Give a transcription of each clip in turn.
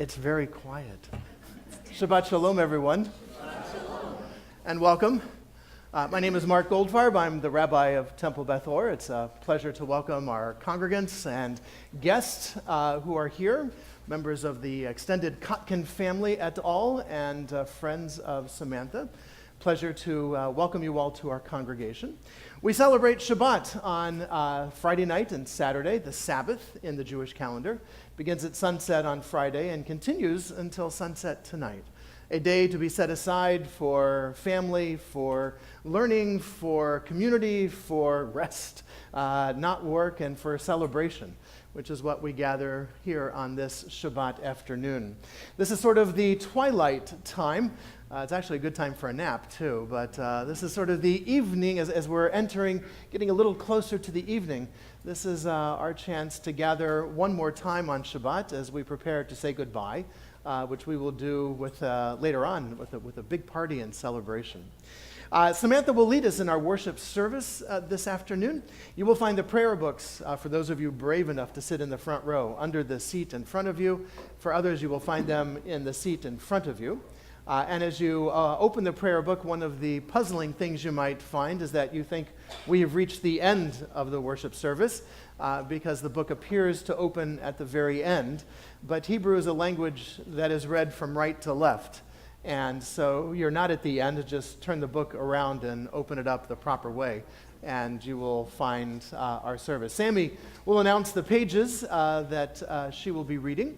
It's very quiet. Shabbat Shalom, everyone. Shabbat Shalom. And welcome. My name is Mark Goldfarb. I'm the Rabbi of Temple Beth. It's a pleasure to welcome our congregants and guests who are here, members of the extended Kotkin family et al. And friends of Samantha. Pleasure to welcome you all to our congregation. We celebrate Shabbat on Friday night and Saturday, the Sabbath in the Jewish calendar. Begins at sunset on Friday and continues until sunset tonight. A day to be set aside for family, for learning, for community, for rest, not work, and for celebration, which is what we gather here on this Shabbat afternoon. This is sort of the twilight time. It's actually a good time for a nap, too, but this is sort of the evening as we're entering, getting a little closer to the evening. This is our chance to gather one more time on Shabbat as we prepare to say goodbye, which we will do with later on with a big party and celebration. Samantha will lead us in our worship service this afternoon. You will find the prayer books for those of you brave enough to sit in the front row under the seat in front of you. For others, you will find them in the seat in front of you. And as you open the prayer book, one of the puzzling things you might find is that you think we have reached the end of the worship service because the book appears to open at the very end. But Hebrew is a language that is read from right to left. And so you're not at the end, just turn the book around and open it up the proper way, and you will find our service. Sammy will announce the pages that she will be reading.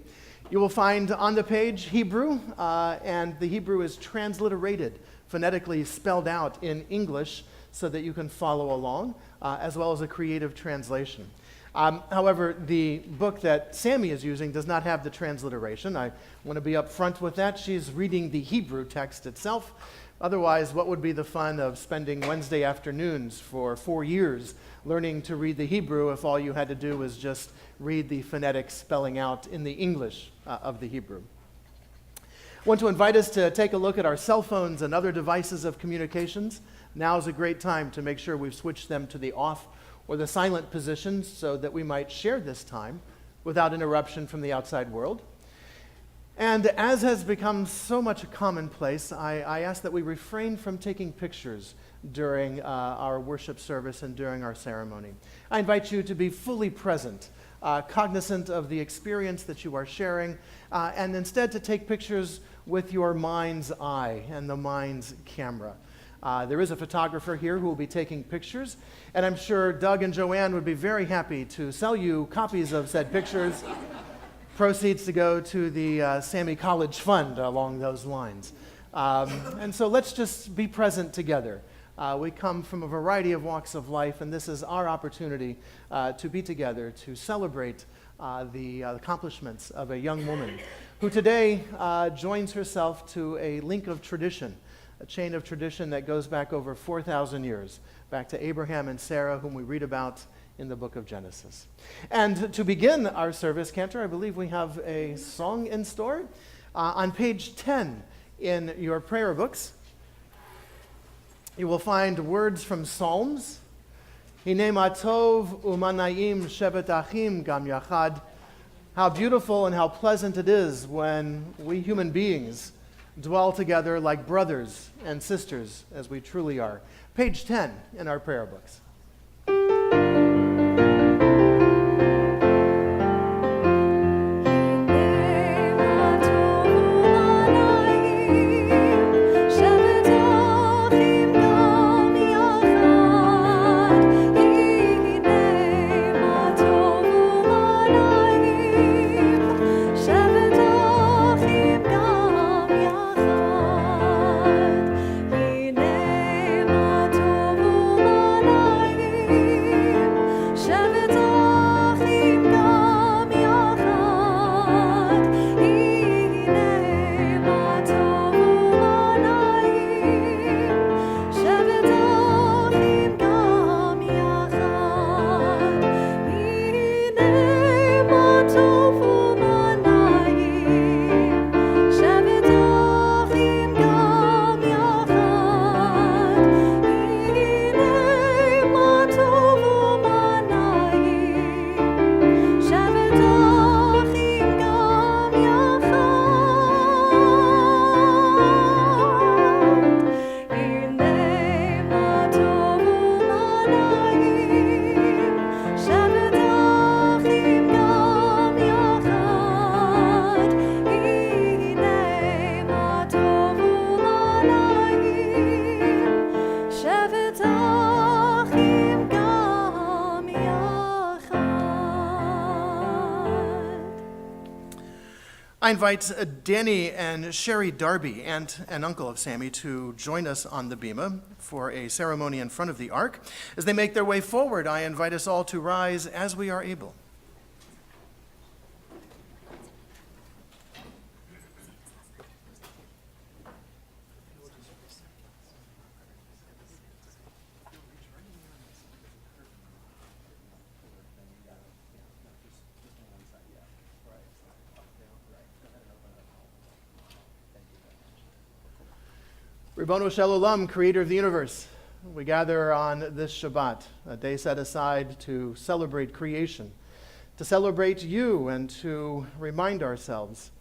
You will find on the page Hebrew, and the Hebrew is transliterated, phonetically spelled out in English so that you can follow along, as well as a creative translation. However, the book that Sammy is using does not have the transliteration. I want to be upfront with that. She's reading the Hebrew text itself. Otherwise, what would be the fun of spending Wednesday afternoons for 4 years learning to read the Hebrew if all you had to do was just read the phonetic spelling out in the English of the Hebrew? I want to invite us to take a look at our cell phones and other devices of communications. Now is a great time to make sure we've switched them to the off or the silent positions so that we might share this time without interruption from the outside world. And as has become so much a commonplace, I ask that we refrain from taking pictures during our worship service and during our ceremony. I invite you to be fully present, cognizant of the experience that you are sharing, and instead to take pictures with your mind's eye and the mind's camera. There is a photographer here who will be taking pictures, and I'm sure Doug and Joann would be very happy to sell you copies of said pictures. Proceeds to go to the Sammy College Fund along those lines. And so let's just be present together. We come from a variety of walks of life, and this is our opportunity to be together, to celebrate the accomplishments of a young woman who today joins herself to a link of tradition, a chain of tradition that goes back over 4,000 years, back to Abraham and Sarah, whom we read about in the book of Genesis. And to begin our service, Cantor, I believe we have a song in store. On page 10 in your prayer books, you will find words from Psalms. Hine ma tov u'manayim shevet achim gam yachad. How beautiful and how pleasant it is when we human beings dwell together like brothers and sisters, as we truly are. Page 10 in our prayer books. Tov I invite Danny and Sherry Darby, aunt and uncle of Sammy, to join us on the bima for a ceremony in front of the ark. As they make their way forward, I invite us all to rise as we are able. Ribono Shel Olam, creator of the universe, we gather on this Shabbat, a day set aside to celebrate creation, to celebrate you, and to remind ourselves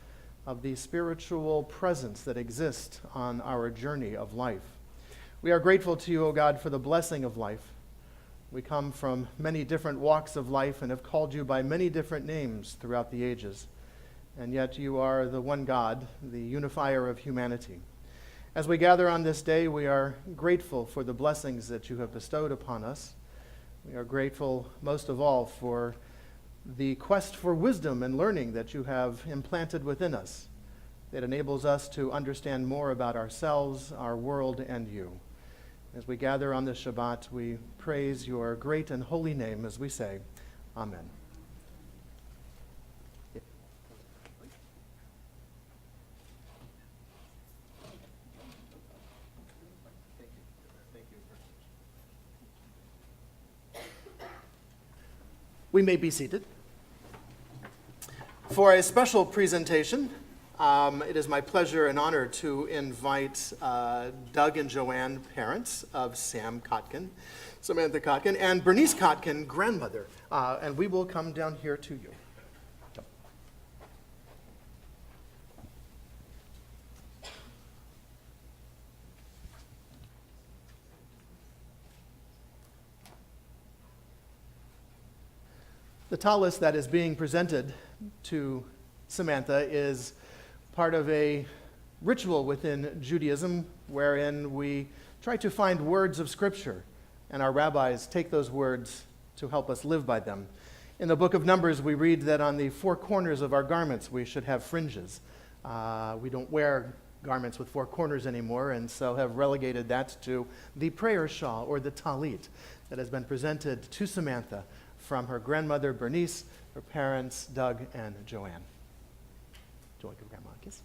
of the spiritual presence that exists on our journey of life. We are grateful to you, O God, for the blessing of life. We come from many different walks of life and have called you by many different names throughout the ages, and yet you are the one God, the unifier of humanity. As we gather on this day, we are grateful for the blessings that you have bestowed upon us. We are grateful, most of all, for the quest for wisdom and learning that you have implanted within us that enables us to understand more about ourselves, our world, and you. As we gather on this Shabbat, we praise your great and holy name as we say, Amen. We may be seated. For a special presentation, it is my pleasure and honor to invite Doug and Joann, parents of Samantha Kotkin, and Bernice Kotkin, grandmother. And we will come down here to you. The tallis that is being presented to Samantha is part of a ritual within Judaism wherein we try to find words of Scripture, and our rabbis take those words to help us live by them. In the book of Numbers, we read that on the four corners of our garments we should have fringes. We don't wear garments with four corners anymore, and so have relegated that to the prayer shawl or the Tallit that has been presented to Samantha from her grandmother, Bernice, her parents, Doug and Joann. Do you want to give Grandma a kiss?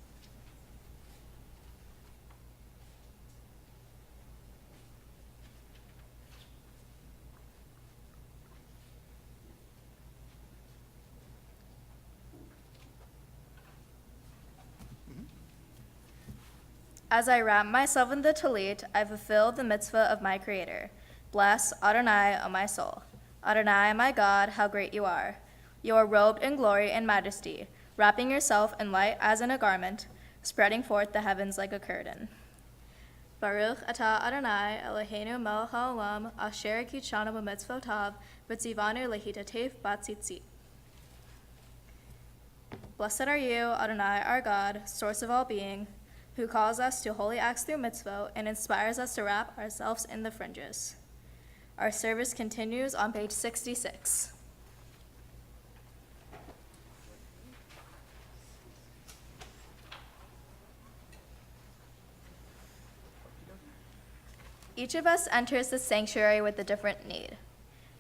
As I wrap myself in the Tallit, I fulfill the mitzvah of my Creator. Bless Adonai, O my soul. Adonai, my God, how great you are. You are robed in glory and majesty, wrapping yourself in light as in a garment, spreading forth the heavens like a curtain. Baruch atah Adonai, Eloheinu melech haolam, asher kitshanu b'mitzvotav, v'tzivanu lehitatef batzitzit. Blessed are you, Adonai, our God, source of all being, who calls us to holy acts through mitzvot and inspires us to wrap ourselves in the fringes. Our service continues on page 66. Each of us enters the sanctuary with a different need.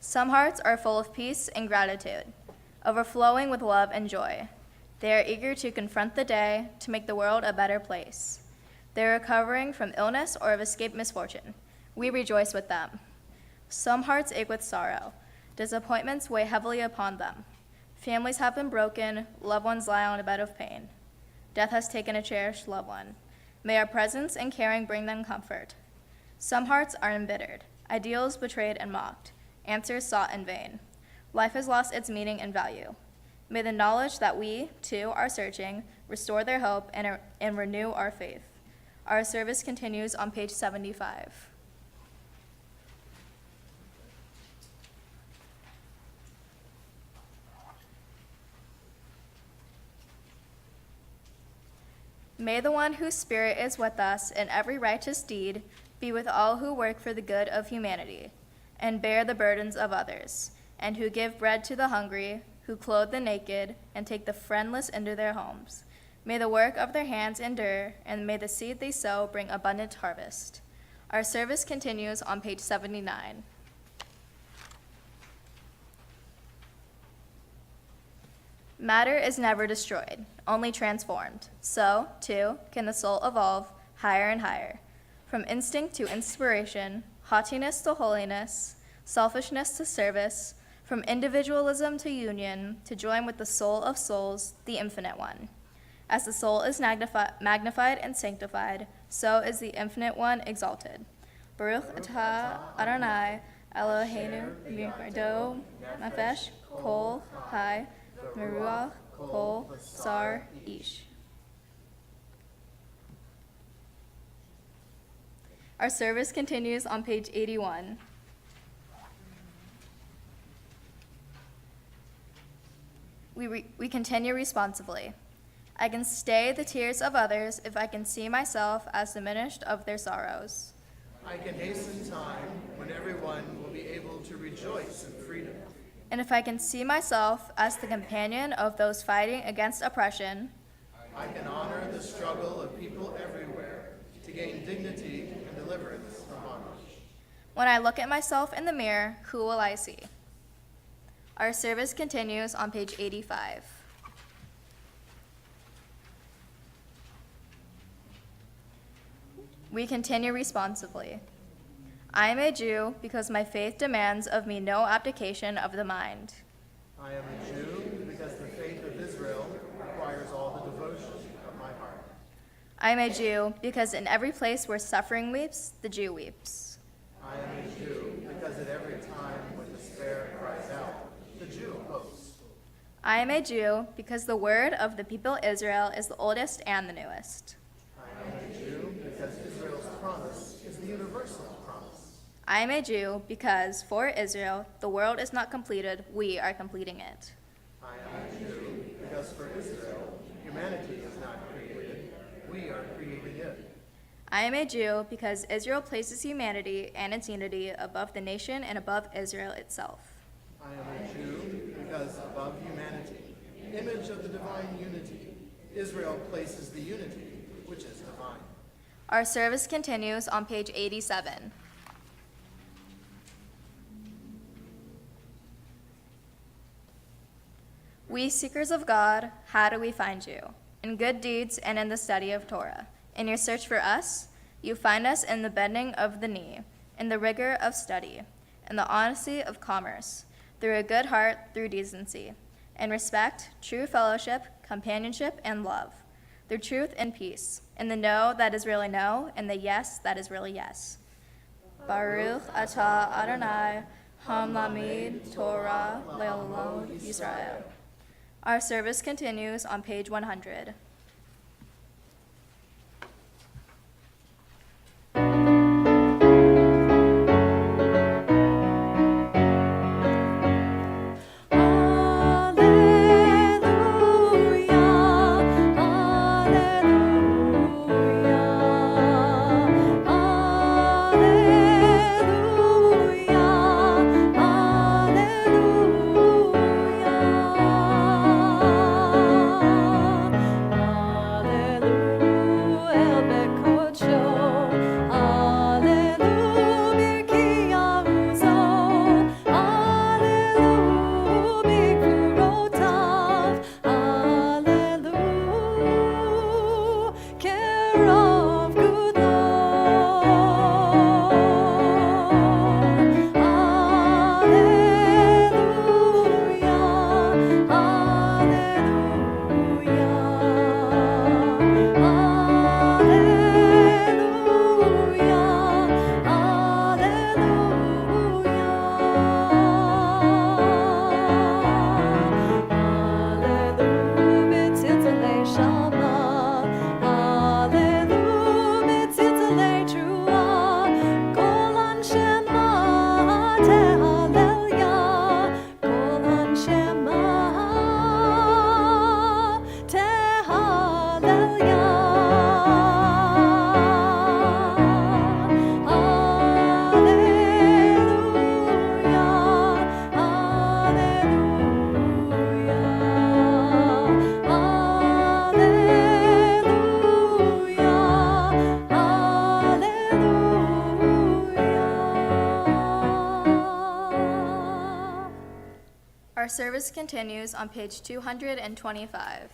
Some hearts are full of peace and gratitude, overflowing with love and joy. They are eager to confront the day to make the world a better place. They are recovering from illness or have escaped misfortune. We rejoice with them. Some hearts ache with sorrow. Disappointments weigh heavily upon them. Families have been broken, loved ones lie on a bed of pain. Death has taken a cherished loved one. May our presence and caring bring them comfort. Some hearts are embittered, ideals betrayed and mocked, answers sought in vain. Life has lost its meaning and value. May the knowledge that we, too, are searching restore their hope and renew our faith. Our service continues on page 75. May the one whose spirit is with us in every righteous deed be with all who work for the good of humanity and bear the burdens of others, and who give bread to the hungry, who clothe the naked, and take the friendless into their homes. May the work of their hands endure, and may the seed they sow bring abundant harvest. Our service continues on page 79. Matter is never destroyed, only transformed. So, too, can the soul evolve higher and higher, from instinct to inspiration, haughtiness to holiness, selfishness to service, from individualism to union, to join with the soul of souls, the Infinite One. As the soul is magnified and sanctified, so is the Infinite One exalted. Baruch atah Adonai Eloheinu Mirado Nefesh Kol Hai Meruach Kol Sar Ish. Our service continues on page 81. We continue responsibly. I can stay the tears of others if I can see myself as diminished of their sorrows. I can hasten time when everyone will be able to rejoice in freedom. And if I can see myself as the companion of those fighting against oppression, I can honor the struggle of people everywhere to gain dignity and deliverance from bondage. when I look at myself in the mirror, who will I see? Our service continues on page 85. We continue responsibly. I am a Jew because my faith demands of me no abdication of the mind. I am a Jew because the faith of Israel requires all the devotion of my heart. I am a Jew because in every place where suffering weeps, the Jew weeps. I am a Jew because at every time when despair cries out, the Jew hopes. I am a Jew because the word of the people Israel is the oldest and the newest. I am a Jew because Israel's promise is the universal promise. I am a Jew because for Israel the world is not completed, we are completing it. I am a Jew because for Israel humanity is not created, we are creating it. I am a Jew because Israel places humanity and its unity above the nation and above Israel itself. I am a Jew because above humanity, image of the divine unity, Israel places the unity which is divine. Our service continues on page 87. We seekers of God, how do we find you? In good deeds and in the study of Torah. In your search for us, you find us in the bending of the knee, in the rigor of study, in the honesty of commerce, through a good heart, through decency, in respect, true fellowship, companionship, and love, through truth and peace, in the no that is really no, and the yes that is really yes. Baruch atah Adonai, hamlamid Torah le'olam Yisrael. Our service continues on page 100. Our service continues on page 225.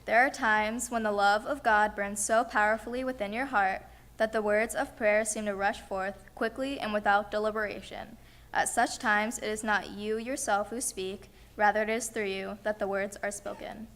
There are times when the love of God burns so powerfully within your heart that the words of prayer seem to rush forth quickly and without deliberation. At such times, it is not you yourself who speak, rather it is through you that the words are spoken.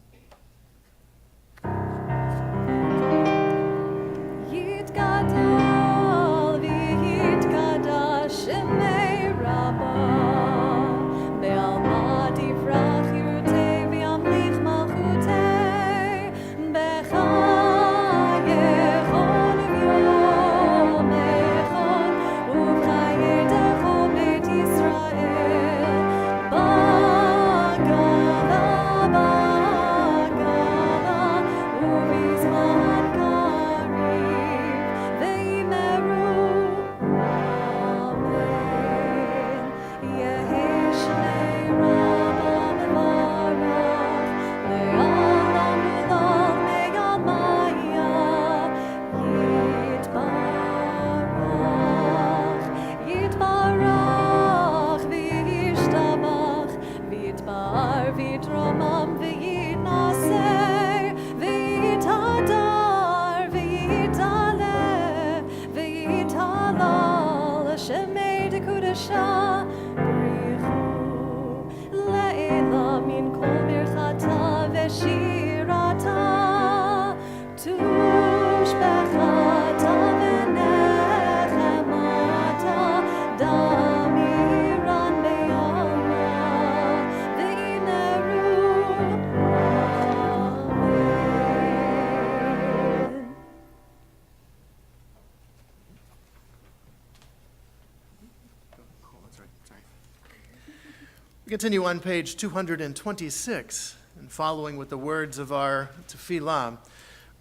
Continue on page 226 and following with the words of our tefillah,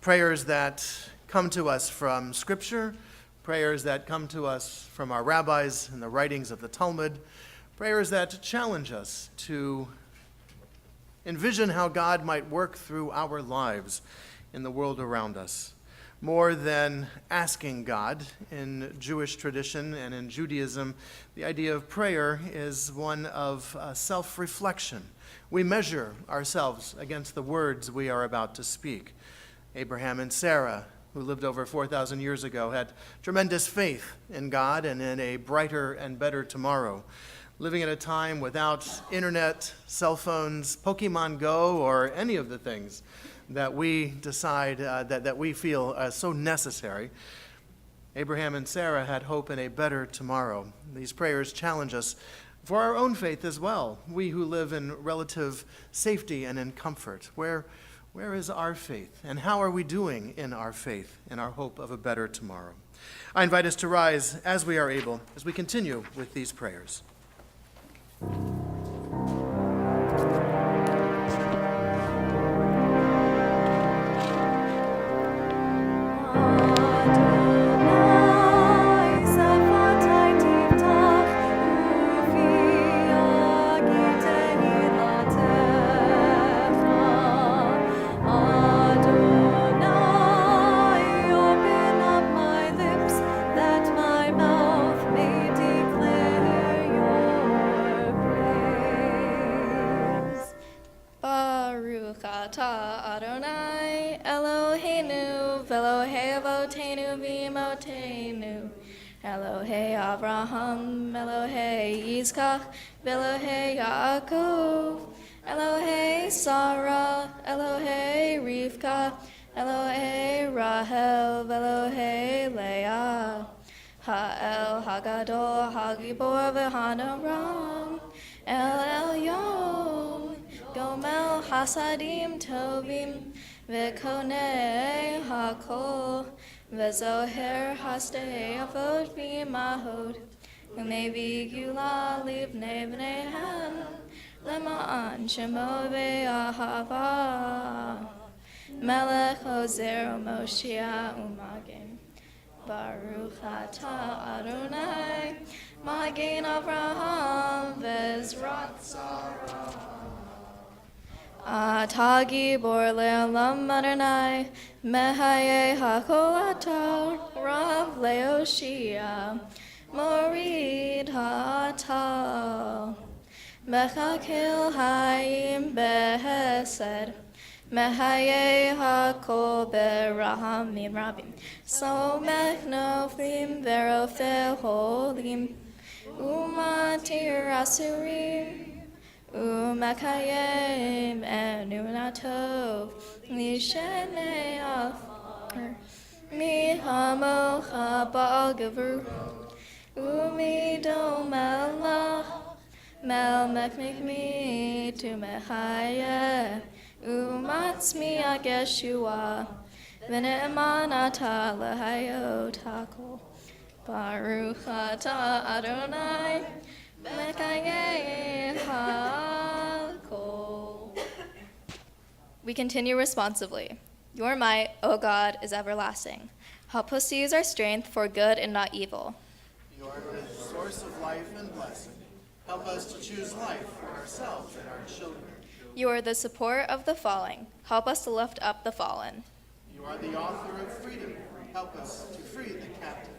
prayers that come to us from Scripture, prayers that come to us from our rabbis and the writings of the Talmud, prayers that challenge us to envision how God might work through our lives in the world around us. More than asking God, in Jewish tradition and in Judaism, the idea of prayer is one of self-reflection. We measure ourselves against the words we are about to speak. Abraham and Sarah, who lived over 4,000 years ago, had tremendous faith in God and in a brighter and better tomorrow. Living at a time without internet, cell phones, Pokemon Go, or any of the things that we decide that we feel so necessary. Abraham and Sarah had hope in a better tomorrow. These prayers challenge us for our own faith as well. We who live in relative safety and in comfort. Where is our faith? And how are we doing in our faith, in our hope of a better tomorrow? I invite us to rise as we are able, as we continue with these prayers. Elohei Avraham, Elohei Yitzchak, Elohei Yaakov, Elohei Sarah, Elohei Rivka, Elohei Rahel, Elohei Leah, Ha'el Hagadol, Hagibor v'Hanaram, El Elyon, Gomel Hasadim Tovim, V'Konei Hakol, V'Zoher Hastei Avot B'Mahod, U'Mevi Gula Livnei B'neihan, Lema'an Shemo V'Ahava, Melech Ozer U'Moshiach U'Magen, Baruch Atah Adonai, Magen Avraham V'Ezrat Sarah. Atagi borleolam Adonai, Mehaye hakol atar, Rav leoshia, Morid hatal, Mechakil hayim behesed, Mehaye hakol berahamim rabim, Somech noflim verofel holim, Umatir asurim, Umakayim enunatov Nishenei afar Mihamocha Baal Gavur Umidom melach Mel mekmikmi to Mechayeh Umatzmi ageshua V'ne'emanata lehayot hakol Baruch atah Adonai We continue responsively. Your might, O God, is everlasting. Help us to use our strength for good and not evil. You are the source of life and blessing. Help us to choose life for ourselves and our children. You are the support of the falling. Help us to lift up the fallen. You are the author of freedom. Help us to free the captive.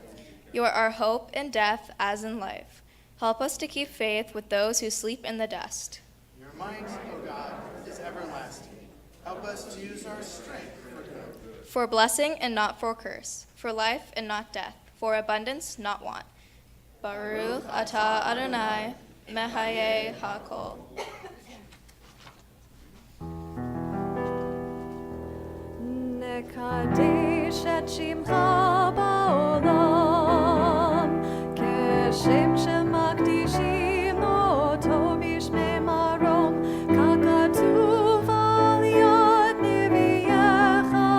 You are our hope in death as in life. Help us to keep faith with those who sleep in the dust. Your might, O God, is everlasting. Help us to use our strength for good. For blessing and not for curse. For life and not death. For abundance, not want. Baruch atah Adonai, Mehaye hakol. Kaddish et shimcha ba'olam, keshem shemakdishim oto b'shmei marom, kakatuv al yad neviyecha,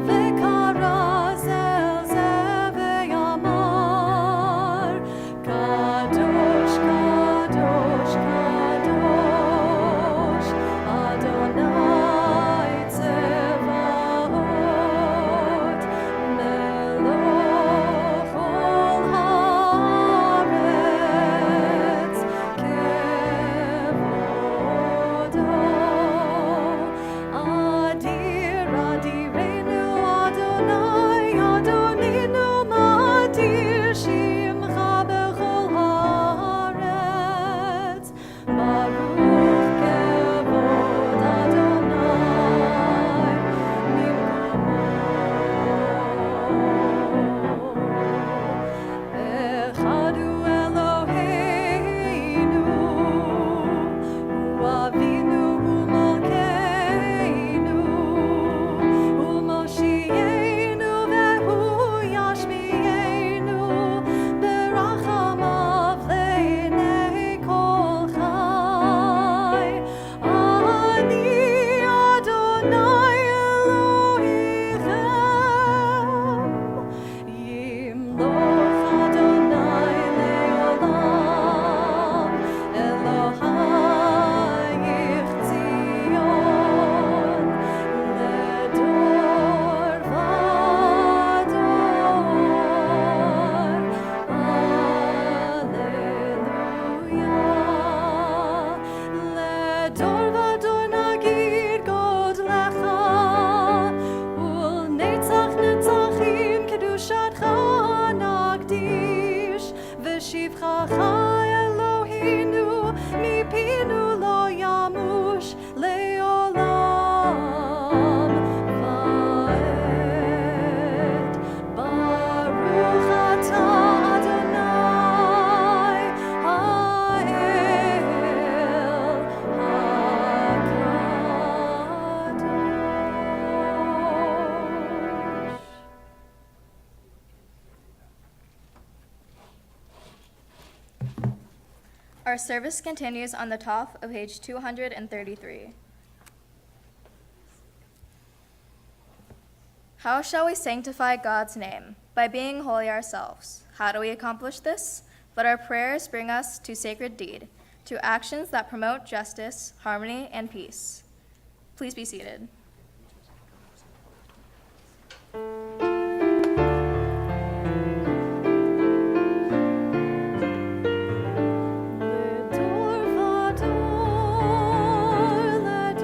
v'kara zel ze v'yamar, kadosh, kadosh, kadosh, Adonai tzeva'ot. Our service continues on the top of page 233. How shall we sanctify God's name? By being holy ourselves. How do we accomplish this? Let our prayers bring us to sacred deed, to actions that promote justice, harmony, and peace. Please be seated. Let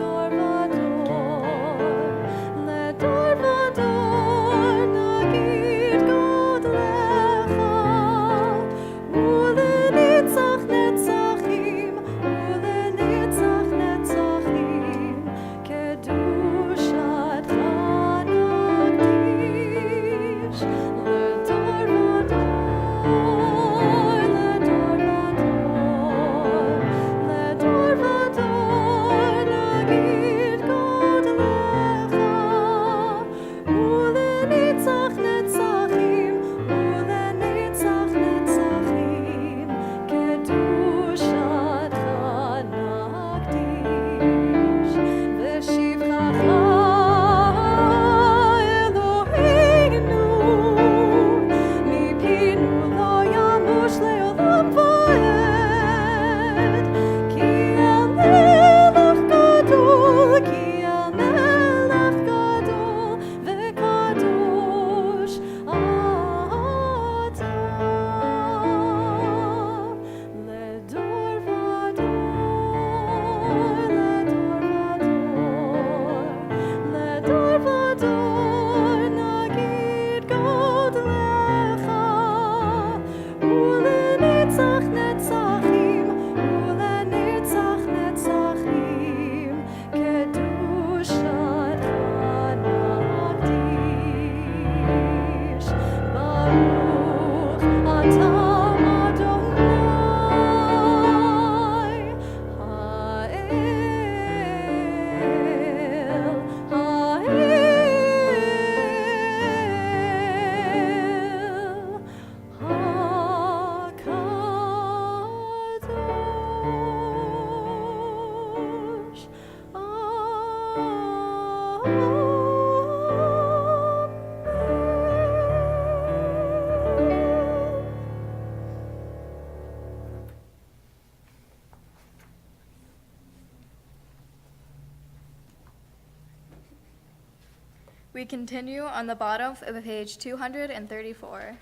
We continue on the bottom of page 234.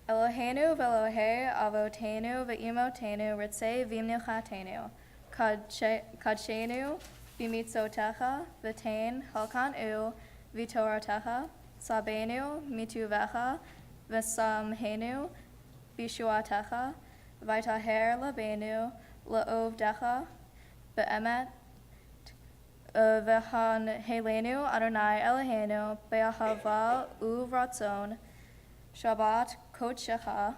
Eloheinu v'Elohei avotenu v'imotenu ritzei v'imnuchatenu kadshenu v'mitzotecha v'tein halkanu v'toratecha sabenu mituvecha v'samhenu v'shuatecha v'itaher labenu la'ovdecha be'emet v'hanhelenu Adonai Eloheinu be'ahava uvratzon Shabbat kodshecha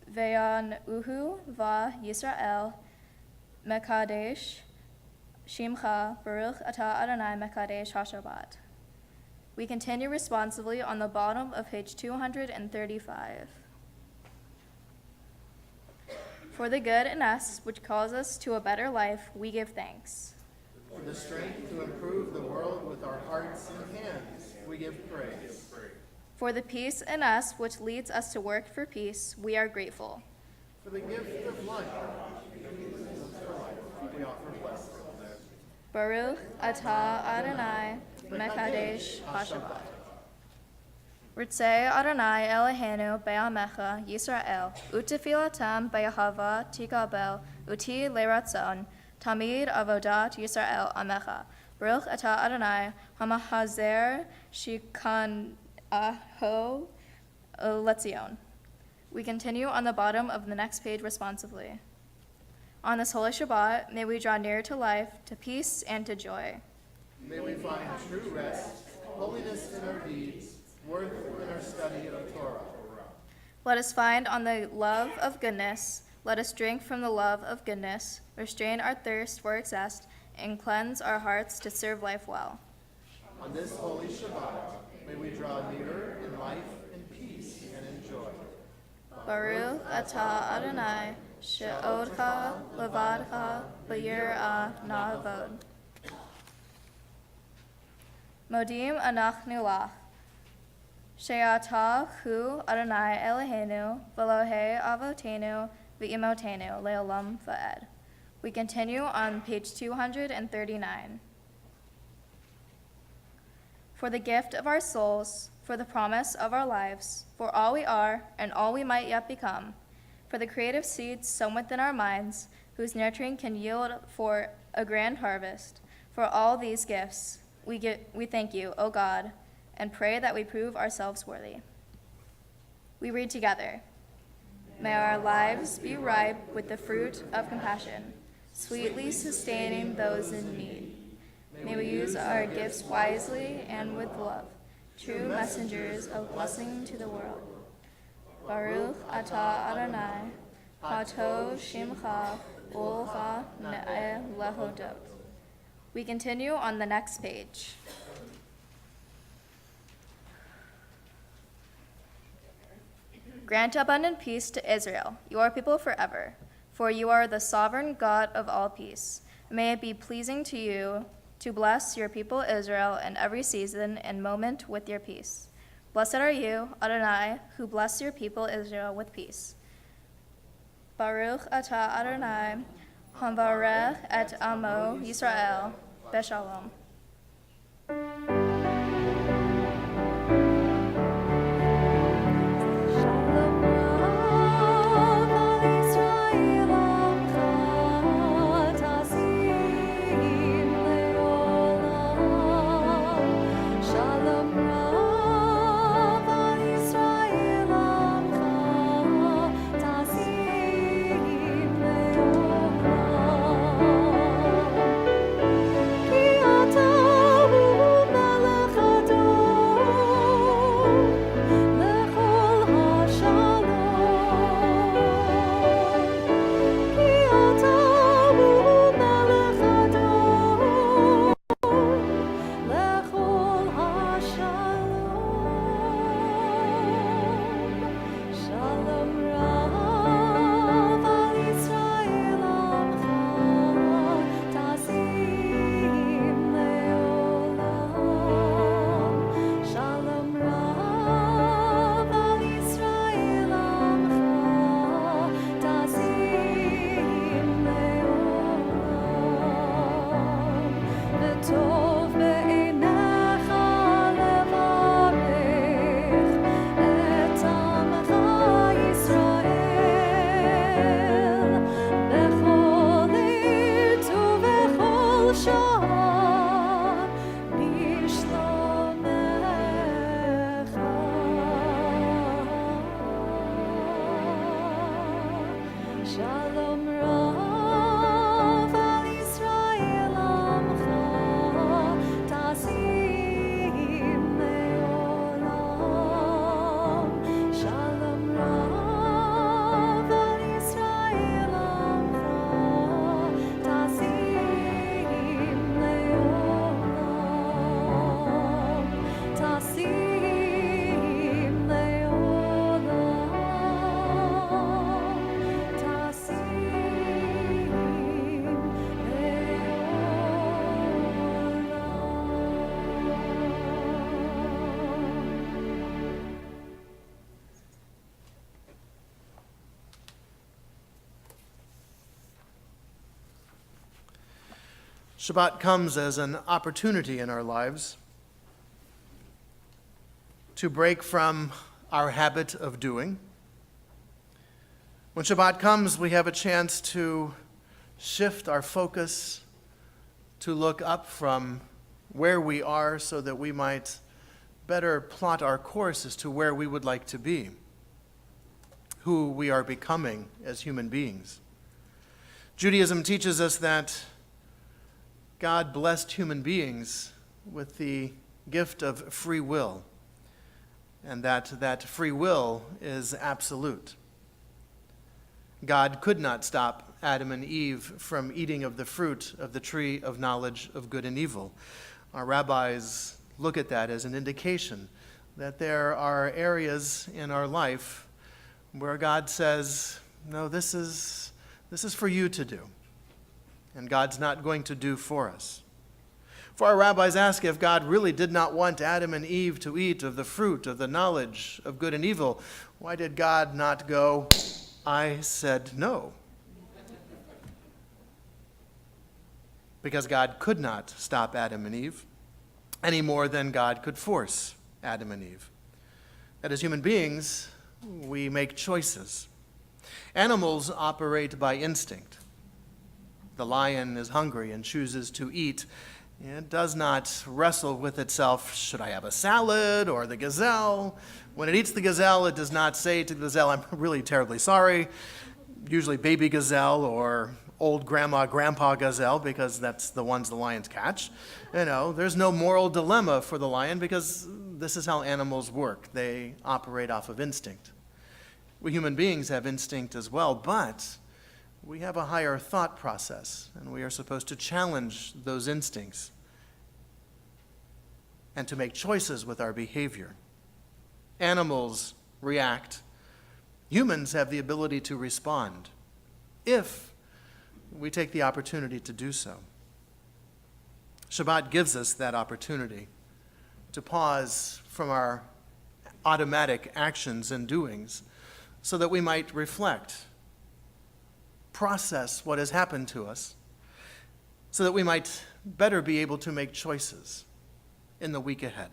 ve'yan uhu va Yisrael mekadesh shimcha baruch atah Adonai mekadesh hashabbat. We continue responsively on the bottom of page 235. For the good in us, which calls us to a better life, we give thanks. For the strength to improve the world with our hearts and hands, we give praise. For the peace in us, which leads us to work for peace, we are grateful. For the gift of life, we offer blessing. Baruch atah Adonai mekadesh hashabbat. Ritzei Adonai Eloheinu be'amecha Yisrael, u'tefilatam be'ahava tikabel, u'ti le'ratzon, tamid avodat Yisrael amecha. Baruch atah Adonai hamahazer shikan aho letzion. We continue on the bottom of the next page responsively. On this holy Shabbat, may we draw near to life, to peace, and to joy. May we find true rest, holiness in our deeds, worth in our study of Torah. Let us find on the love of goodness. Let us drink from the love of goodness, restrain our thirst for excess, and cleanse our hearts to serve life well. On this holy Shabbat, may we draw nearer in life and peace and in joy. Baruch atah Adonai, she'odcha levadcha b'yirah na'avod. Modim anachnu lach, she'atah hu Adonai Eloheinu, v'Elohei avotenu, v'imotenu, le'olam va'ed. We continue on page 239. For the gift of our souls, for the promise of our lives, for all we are and all we might yet become, for the creative seeds sown within our minds, whose nurturing can yield for a grand harvest, for all these gifts, we thank you, O God, and pray that we prove ourselves worthy. We read together. May our lives be ripe with the fruit of compassion, sweetly sustaining those in need. May we use our gifts wisely and with love, true messengers of blessing to the world. Baruch atah Adonai, pato shimcha ulcha ne'eh lehodot. We continue on the next page. Grant abundant peace to Israel, your people forever, for you are the sovereign God of all peace. May it be pleasing to you to bless your people Israel in every season and moment with your peace. Blessed are you, Adonai, who bless your people Israel with peace. Baruch atah Adonai, hamvarech et amo Yisrael, beshalom. Ki ata Shalom Rav al Yisrael Amcha Tasim Leolam. Shalom Rav al Yisrael Amcha Tasim Leolam. Tasim Leolam. Shabbat comes as an opportunity in our lives to break from our habit of doing. When Shabbat comes, we have a chance to shift our focus, to look up from where we are so that we might better plot our course as to where we would like to be, who we are becoming as human beings. Judaism teaches us that God blessed human beings with the gift of free will, and that free will is absolute. God could not stop Adam and Eve from eating of the fruit of the tree of knowledge of good and evil. Our rabbis look at that as an indication that there are areas in our life where God says, no, this is for you to do, and God's not going to do for us. For our rabbis ask, if God really did not want Adam and Eve to eat of the fruit of the knowledge of good and evil, why did God not go, I said no? Because God could not stop Adam and Eve any more than God could force Adam and Eve. That as human beings, we make choices. Animals operate by instinct. The lion is hungry and chooses to eat. It does not wrestle with itself, should I have a salad or the gazelle? When it eats the gazelle, it does not say to the gazelle, I'm really terribly sorry. Usually baby gazelle or old grandma, grandpa gazelle, because that's the ones the lions catch. There's no moral dilemma for the lion because this is how animals work. They operate off of instinct. We human beings have instinct as well, but we have a higher thought process, and we are supposed to challenge those instincts and to make choices with our behavior. Animals react. Humans have the ability to respond if we take the opportunity to do so. Shabbat gives us that opportunity to pause from our automatic actions and doings so that we might reflect, process what has happened to us, so that we might better be able to make choices in the week ahead.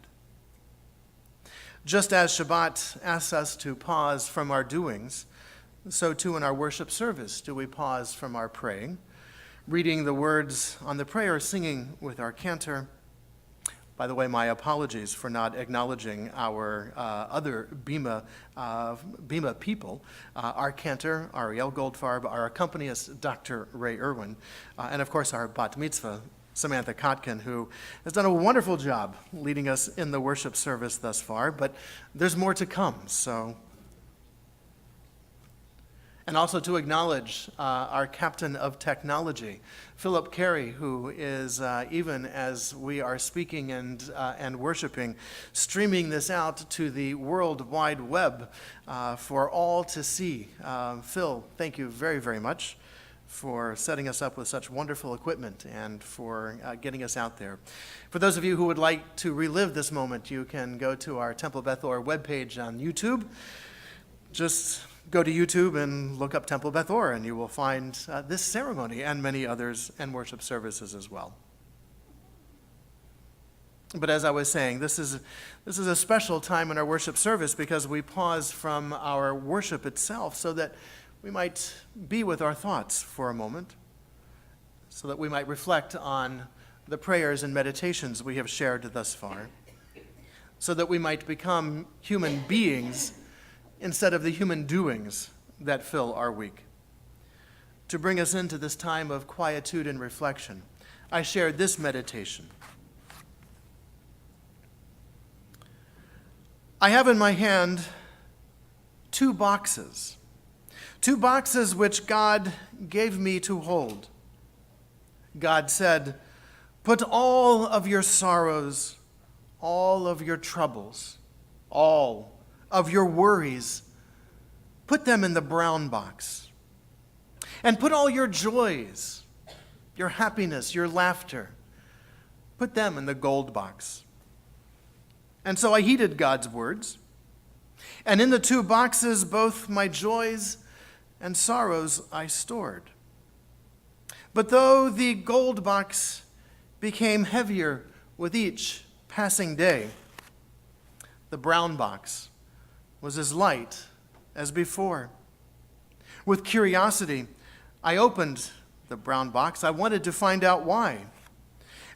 Just as Shabbat asks us to pause from our doings, so too in our worship service do we pause from our praying, reading the words on the prayer, singing with our cantor. By the way, my apologies for not acknowledging our other Bima people, our cantor, Ariel Goldfarb, our accompanist, Dr. Ray Irwin, and of course our bat mitzvah, Samantha Kotkin, who has done a wonderful job leading us in the worship service thus far, but there's more to come, so. And also to acknowledge our captain of technology, Philip Carey, who is, even as we are speaking and worshiping, streaming this out to the World Wide Web for all to see. Phil, thank you very, very much for setting us up with such wonderful equipment and for getting us out there. For those of you who would like to relive this moment, you can go to our Temple Beth Or webpage on YouTube. Just go to YouTube and look up Temple Beth Or, and you will find this ceremony and many others and worship services as well. But as I was saying, this is a special time in our worship service because we pause from our worship itself so that we might be with our thoughts for a moment, so that we might reflect on the prayers and meditations we have shared thus far, so that we might become human beings instead of the human doings that fill our week. to bring us into this time of quietude and reflection, I shared this meditation. I have in my hand two boxes which God gave me to hold. God said, "Put all of your sorrows, all of your troubles, all of your worries, put them in the brown box. And put all your joys, your happiness, your laughter, put them in the gold box." And so I heeded God's words. And in the two boxes, both my joys and sorrows I stored. But though the gold box became heavier with each passing day, the brown box was as light as before. With curiosity, I opened the brown box. I wanted to find out why.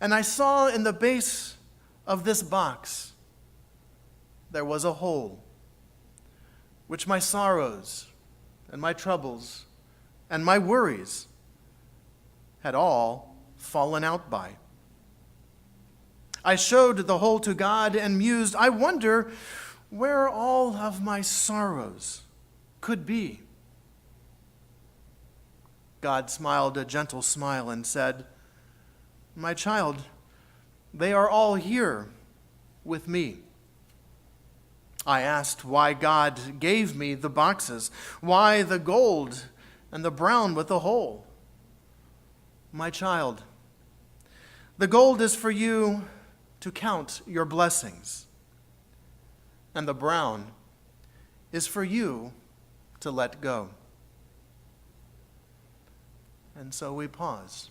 And I saw in the base of this box there was a hole, which my sorrows and my troubles and my worries had all fallen out by. I showed the hole to God and mused, I wonder where all of my sorrows could be. God smiled a gentle smile and said, "My child, they are all here with me." I asked why God gave me the boxes, why the gold and the brown with the hole. "My child, the gold is for you to count your blessings, and the brown is for you to let go." And so we pause.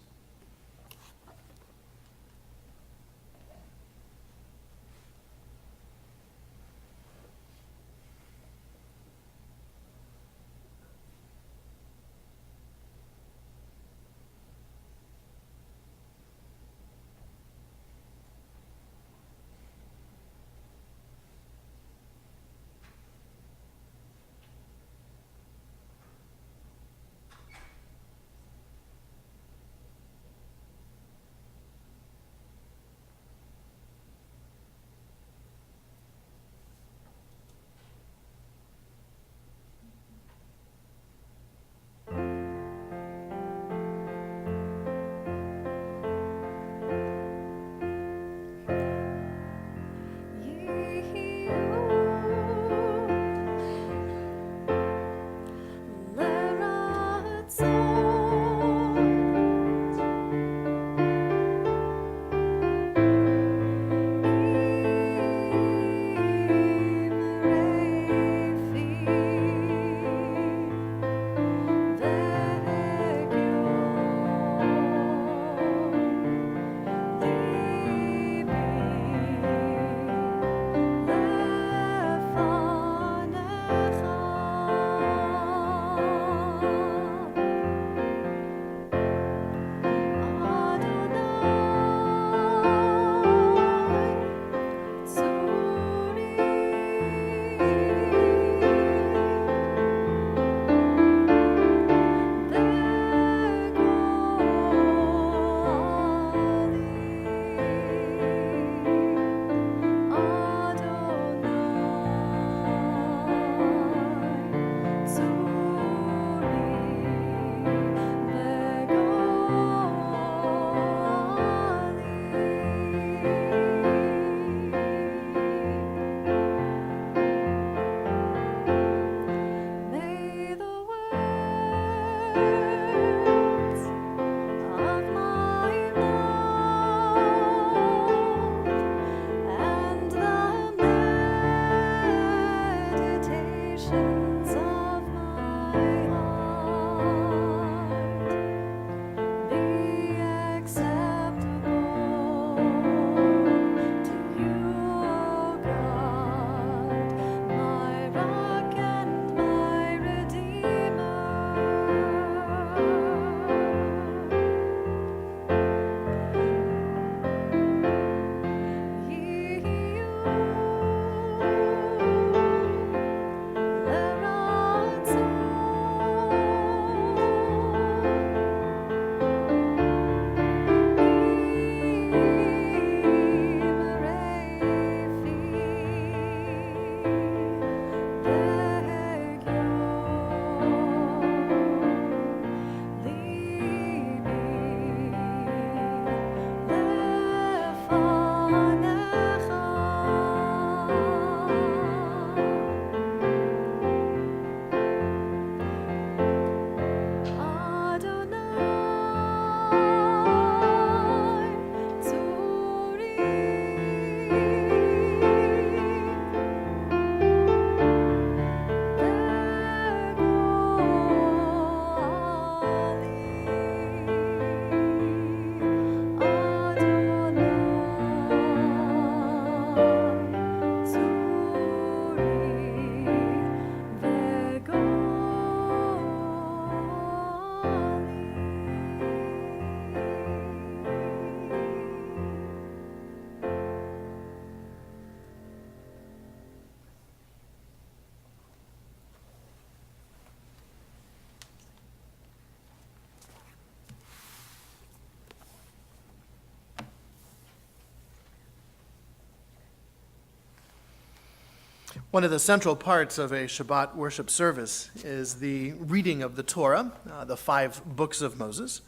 One of the central parts of a Shabbat worship service is the reading of the Torah, the 5 books of Moses,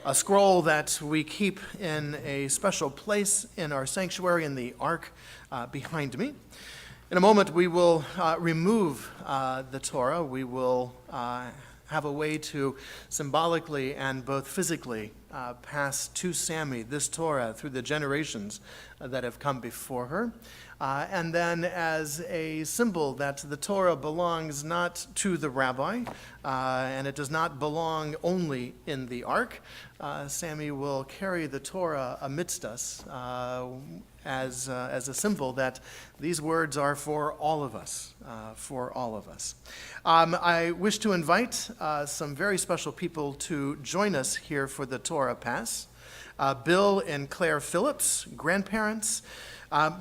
a scroll that we keep in a special place in our sanctuary in the ark behind me. In a moment, we will remove the Torah. We will have a way to symbolically and both physically pass to Sammy this Torah through the generations that have come before her. And then as a symbol that the Torah belongs not to the rabbi, and it does not belong only in the ark, Sammy will carry the Torah amidst us as a symbol that these words are for all of us, I wish to invite some very special people to join us here for the Torah Pass. Bill and Claire Phillips, grandparents.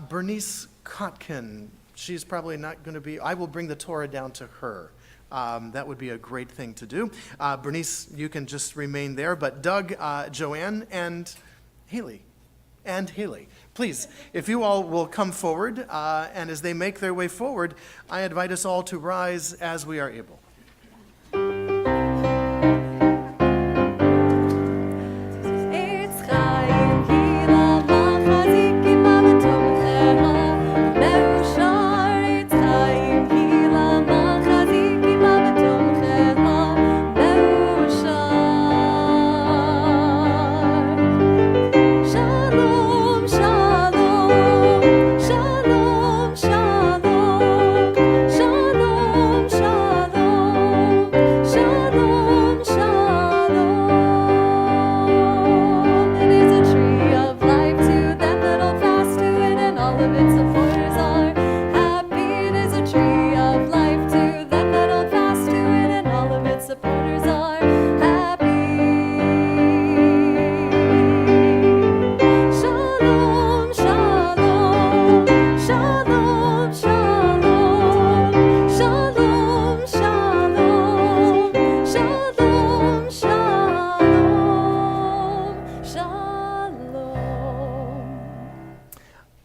Bernice Kotkin, she's probably not going to be, I will bring the Torah down to her. That would be a great thing to do. Bernice, you can just remain there, but Doug, Joann, and Haley. Please, if you all will come forward, and as they make their way forward, I invite us all to rise as we are able.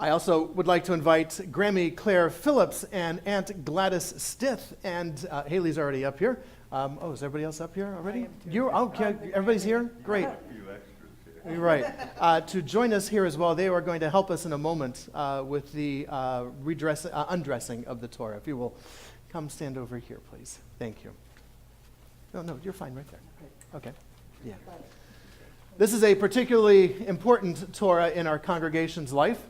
Also would like to invite Grammy Claire Phillips and Aunt Gladys Stith, and Haley's already up here. Is everybody else up here already? You okay? Everybody's here? Great. You're right. To join us here as well, they are going to help us in a moment with the undressing of the Torah. If you will come stand over here, please. Thank you. No, you're fine right there. Okay. Yeah. This is a particularly important Torah in our congregation's life.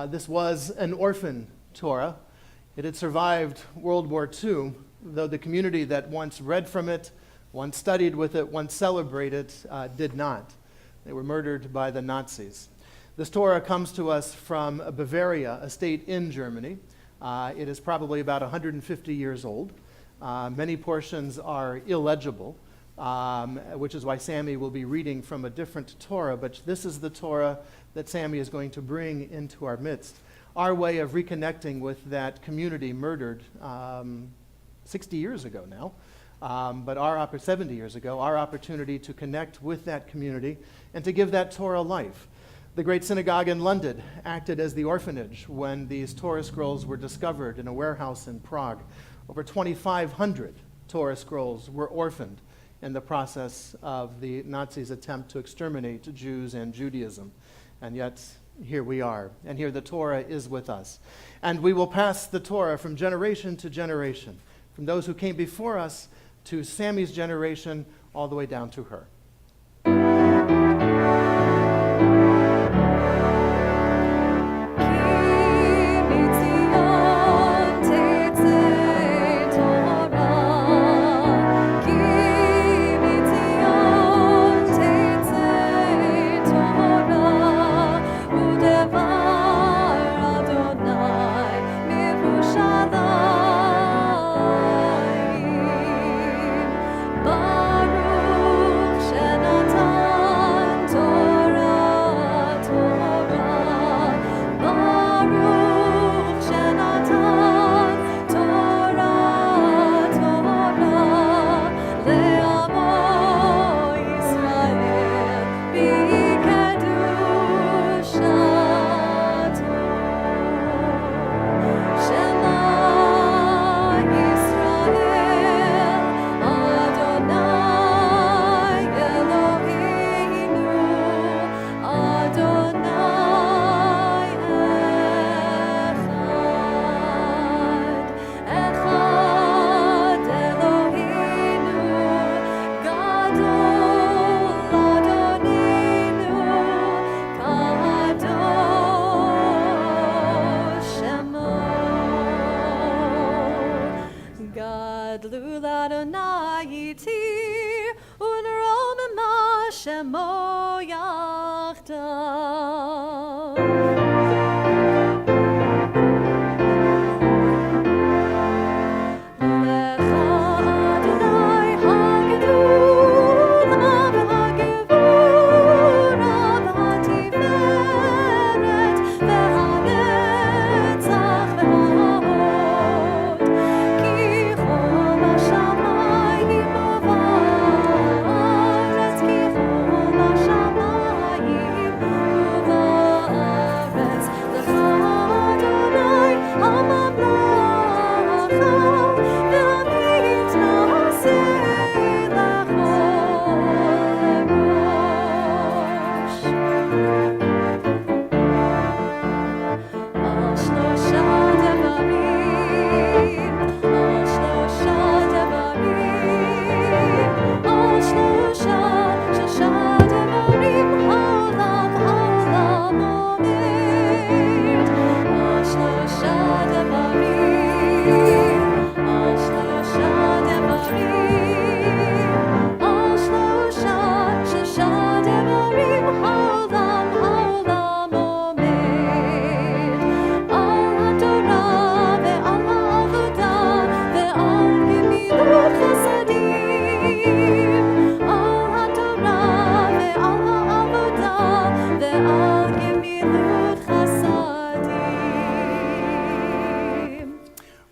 This was an orphan Torah. It had survived World War II, though the community that once read from it, once studied with it, once celebrated, did not. They were murdered by the Nazis. This Torah comes to us from Bavaria, a state in Germany. It is probably about 150 years old. Many portions are illegible, which is why Sammy will be reading from a different Torah, but this is the Torah that Sammy is going to bring into our midst. Our way of reconnecting with that community murdered 60 years ago now, but 70 years ago, our opportunity to connect with that community and to give that Torah life. The great synagogue in London acted as the orphanage when these Torah scrolls were discovered in a warehouse in Prague. Over 2,500 Torah scrolls were orphaned in the process of the Nazis' attempt to exterminate Jews and Judaism. And yet, here we are, and here the Torah is with us. And we will pass the Torah from generation to generation, from those who came before us to Sammy's generation, all the way down to her. Baruch גדלו לאדוני איתי, ונרוממה שמו יחדיו.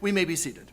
We may be seated.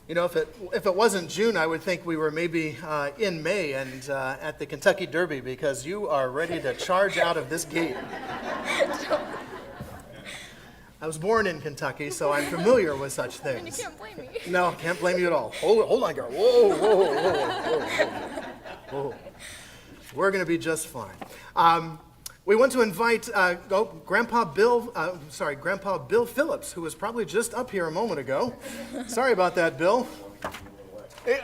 You know, if it wasn't June, I would think we were maybe in May and at the Kentucky Derby, because you are ready to charge out of this gate. I was born in Kentucky, so I'm familiar with such things. You can't blame me. No, can't blame you at all. Hold on, girl. Whoa, whoa, whoa, whoa, whoa. We're going to be just fine. We want to invite Grandpa Bill Phillips, who was probably just up here a moment ago. Sorry about that, Bill.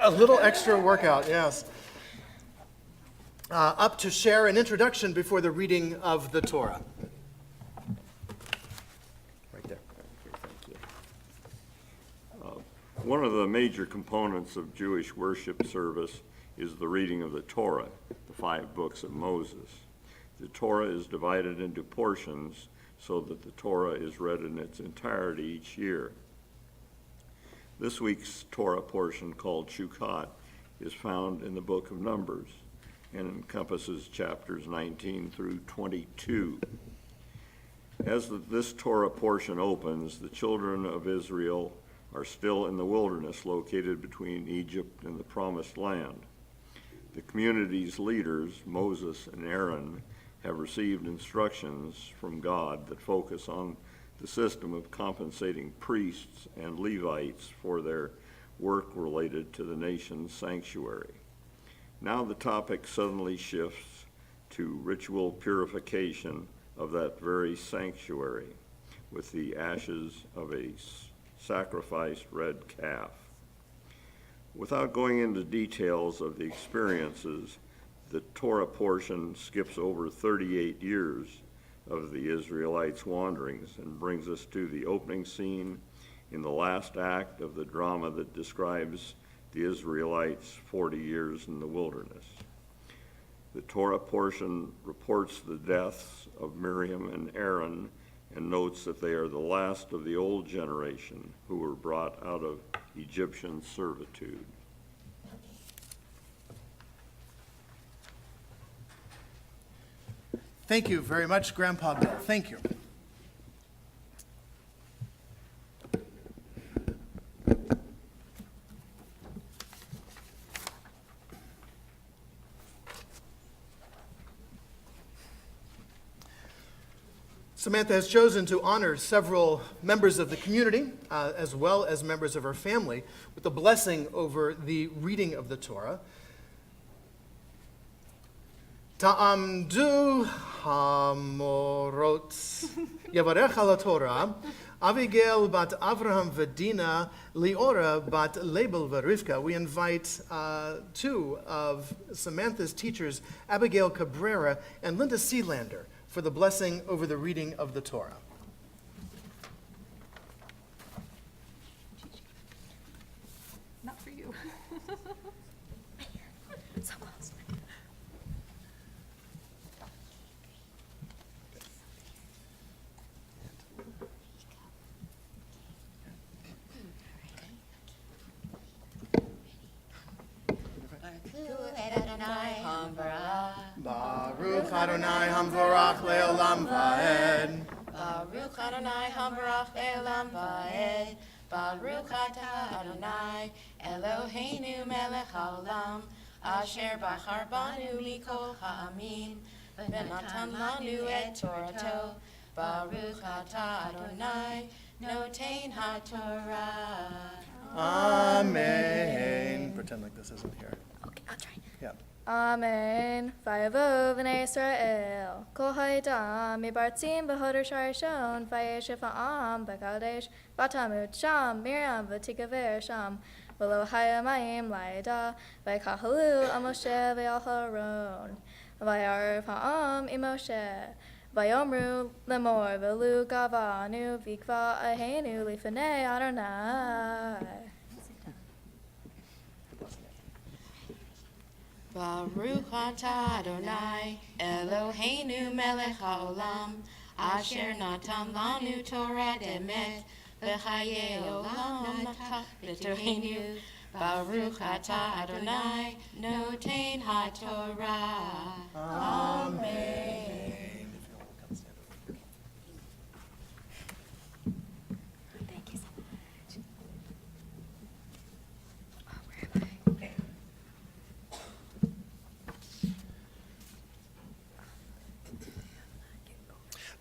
A little extra workout, yes. Up to share an introduction before the reading of the Torah. Right there. Thank you. One of the major components of Jewish worship service is the reading of the Torah, the 5 books of Moses. The Torah is divided into portions so that the Torah is read in its entirety each year. This week's Torah portion, called Shukat, is found in the book of Numbers and encompasses chapters 19 through 22. As this Torah portion opens, the children of Israel are still in the wilderness located between Egypt and the Promised Land. The community's leaders, Moses and Aaron, have received instructions from God that focus on the system of compensating priests and Levites for their work related to the nation's sanctuary. Now the topic suddenly shifts to ritual purification of that very sanctuary with the ashes of a sacrificed red calf. Without going into details of the experiences, the Torah portion skips over 38 years of the Israelites' wanderings and brings us to the opening scene in the last act of the drama that describes the Israelites' 40 years in the wilderness. The Torah portion reports the deaths of Miriam and Aaron and notes that they are the last of the old generation who were brought out of Egyptian servitude. Thank you very much, Grandpa Bill. Thank you. Samantha has chosen to honor several members of the community, as well as members of her family, with the blessing over the reading of the Torah. Ta'amdu hamorot yavarech al Torah, Abigail bat Avraham Vedina, Leora bat Label Verivka. We invite two of Samantha's teachers, Abigail Cabrera and Linda Sealander, for the blessing over the reading of the Torah. Not for you. So close. Baruch Adonai Hamvarach Le'olam Va'ed. Baruch Adonai Hamvarach Le'olam Va'ed. Baruch Atah Adonai Eloheinu Melech Haolam Asher Bachar Banu Mikol Ha'amin V'natan Lanu Et Torato. Baruch Atah Adonai Notein HaTorah. Amen. Pretend like this isn't here. Okay, I'll try. Yeah. Amen. Vayavo v'nei Yisrael, kol ha'edam mibartzim b'hoder sharishon, vayeshev ha'am b'kadesh, v'tamut sham, Miriam v'tikaver sham, v'lo hayamayim la'eda, v'ykahalu al Moshe v'al Haron, v'yarv ha'am im Moshe, v'yomru lemor v'lu gavanu, v'ikva ahenu lifnei Adonai. Baruch atah Adonai Eloheinu melech haolam Asher natan lanu Torah demet V'chayei olam natah b'torenu. Baruch atah Adonai Notein HaTorah. Amen. Thank you so much.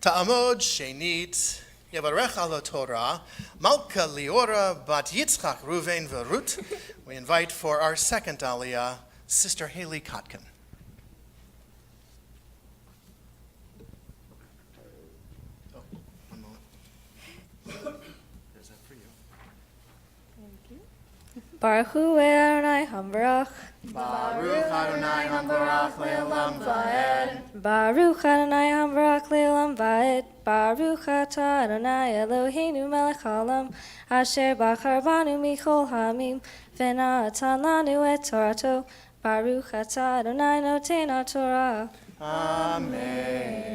Ta'amod Shenit Yavarech al Torah, Malka Leora bat Yitzchak Ruvain Verut. We invite for our second aliyah, Sister Haley Kotkin. Oh, one moment. There's that for you. Baruch Hu Adonai Hamvarach. Baruch Adonai Hamvarach Le'olam Va'ed. Baruch Adonai Hamvarach Le'olam Va'ed. Baruch Atah Adonai Eloheinu Melech Haolam Asher Bachar Banu Michol Ha'amim V'natan Lanu Et Torato. Baruch Atah Adonai Notein HaTorah. Amen.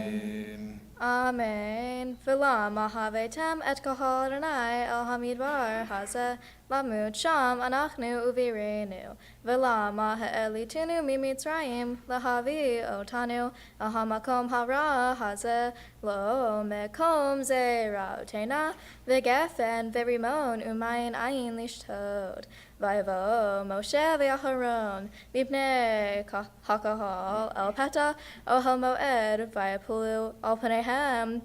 Amen. V'lama havetem et kahal Adonai el hamidbar hazeh lamut sham anachnu uvirenu. V'lama ha'elitenu mimitzrayim lahavi otanu el hamakom hara hazeh lo mekom zerautena v'gefen v'rimon umayin ayin lishtod. Vayavo Moshe v'Aharon mipnei hakahal el peta ohel moed vayapulu al panehem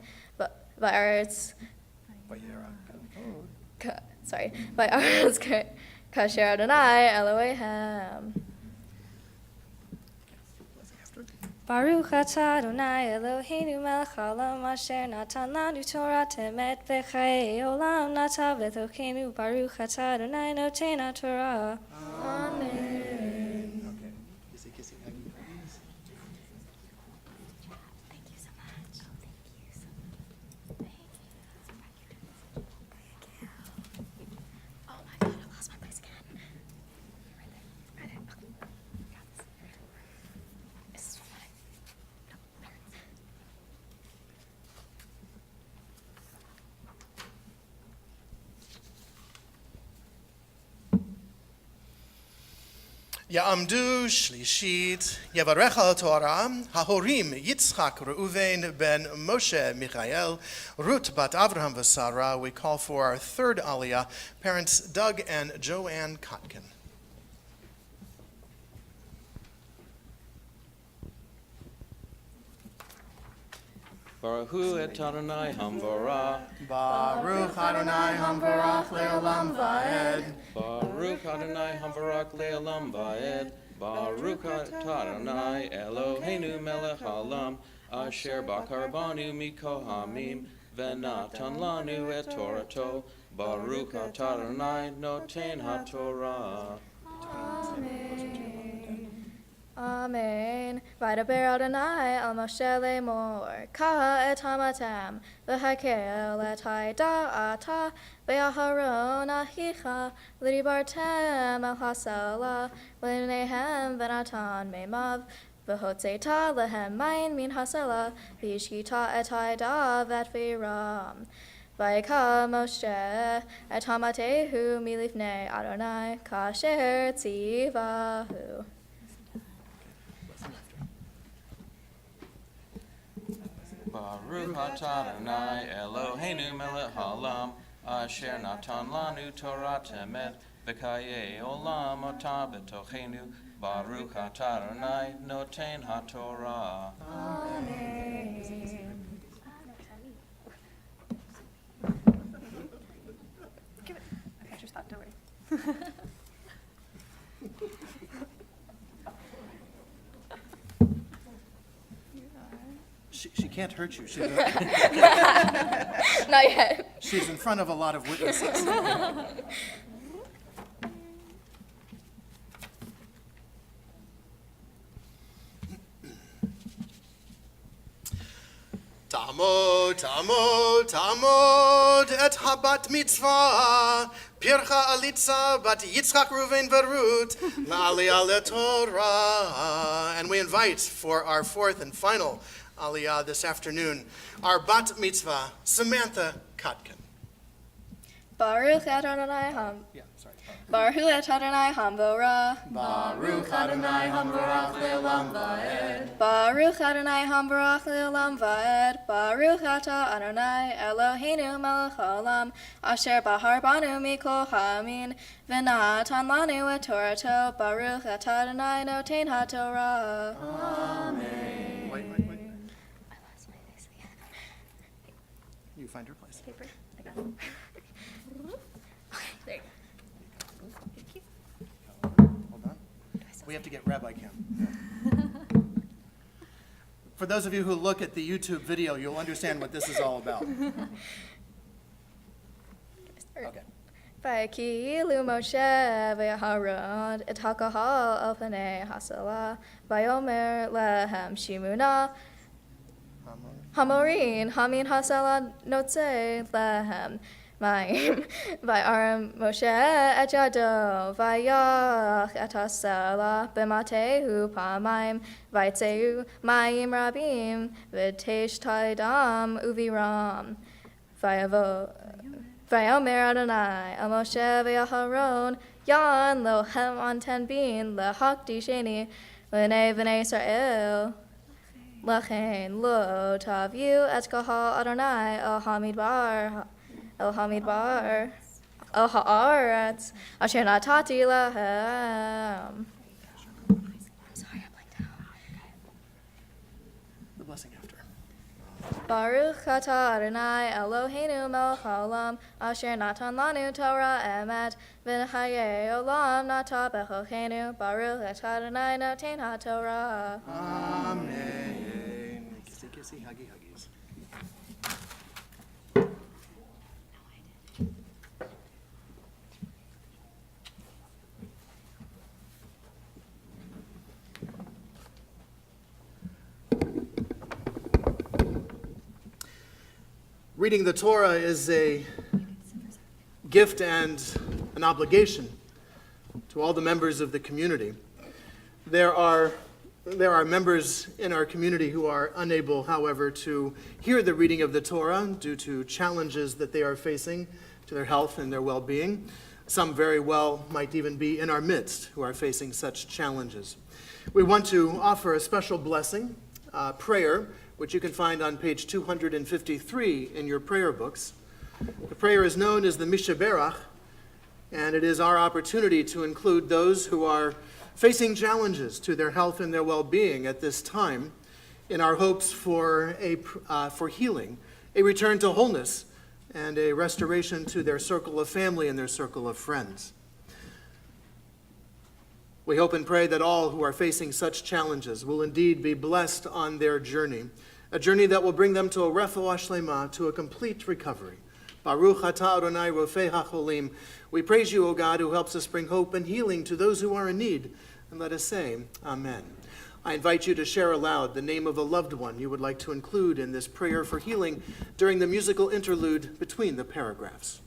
v'aretz v'aretz kasher Adonai Elohehem. Baruch atah Adonai Eloheinu melech haolam asher natan lanu Torah temet v'chayei olam nata v'tochenu. Baruch atah Adonai notein HaTorah. Amen. Okay. Kissy, kissy, huggy, huggies. Thank you so much. Thank you so much. Thank you. Oh my God, I lost my place again. Right there. Right there. Okay. Got this. This is fine. No, there it is. Ya'amdu Shlishit Yavarech al Torah Hahorim Yitzchak Reuven ben Moshe Michael Ruth bat Avraham v'Sarah. We call for our third aliyah, parents Doug and Joann Kotkin. Baruch et Adonai Hamvarah. Baruch Adonai Hamvarach Le'olam Va'ed. Baruch Adonai Hamvarach Le'olam Va'ed. Baruch Adonai Eloheinu melech haolam, asher bakar banu mikohamim, venatan lanu et Torato. Baruch Adonai noten haTorah. Amen. Vaydaber Adonai al Moshe lemor, ka et hamatam, v'hakel et haida'ata, v'yaharon ahicha, l'dibartem el hasala, v'nehem v'natan memav, v'hotzeta lehem mayin min hasala, v'yishkita et haidav et v'ram. Vayika Moshe et hamatehu milifnei Adonai, kasher tzivahu. Baruch Adonai Eloheinu melech haolam, asher natan lanu Torah temet, v'kayei olam ata b'tochenu. Baruch Adonai noten haTorah. Okay, just stop, don't worry. She can't hurt you. Not yet. She's in front of a lot of witnesses. Tamod et habat mitzvah, pircha alitza bat Yitzchak Ruven Verut, la'aliyah leTorah. And we invite for our fourth and final aliyah this afternoon, our bat mitzvah, Samantha Kotkin. Baruch Adonai Ham. Yeah, sorry. Baruch Adonai Hamvorah. Baruch Adonai Hamvarach Le'olam Va'ed. Baruch Adonai Hamvarach Le'olam Va'ed. Baruch Ata Adonai Eloheinu melech haolam, asher bahar banu mikol hamin, v'natan lanu et Torato. Baruch Ata Adonai noten haTorah. Amen. Wait. I lost my place again. You find her place. Paper. I got it. There you go. Hold on. We have to get Rabbi Cam. For those of you who look at the YouTube video, you'll understand what this is all about. Okay. Vayikilu Moshe v'Aharon et hakahal al panei hasala, vayomer lehem shimuna, hamorin hamin hasala notze lehem mayim, vayaram Moshe et yado, vayach et hasala b'matehu pamayim, vaytzeu mayim rabim, v'teish taidam uviram, Vayomer Adonai el Moshe v'Aharon, yan lohem anten bin lehakdi sheni l'nei v'nei Yisrael. Lachen lo taviu et kahal Adonai el Hamidbar el haaretz asher natati lahem. Sorry, I blanked out. The blessing after. Baruch atah Adonai Eloheinu melech haolam, asher natan lanu Torah emet, v'nechayei olam nata b'chochenu. Baruch atah Adonai noten haTorah. Amen. Kissy, huggy, huggies. Reading the Torah is a gift and an obligation to all the members of the community. There are members in our community who are unable, however, to hear the reading of the Torah due to challenges that they are facing to their health and their well-being. Some very well might even be in our midst who are facing such challenges. We want to offer a special blessing, prayer, which you can find on page 253 in your prayer books. The prayer is known as the Mishaberach, and it is our opportunity to include those who are facing challenges to their health and their well-being at this time in our hopes for healing, a return to wholeness, and a restoration to their circle of family and their circle of friends. We hope and pray that all who are facing such challenges will indeed be blessed on their journey, a journey that will bring them to a refuah shlema, to a complete recovery. Baruch atah Adonai rofei hacholim. We praise you, O God, who helps us bring hope and healing to those who are in need. And let us say, Amen. I invite you to share aloud the name of a loved one you would like to include in this prayer for healing during the musical interlude between the paragraphs.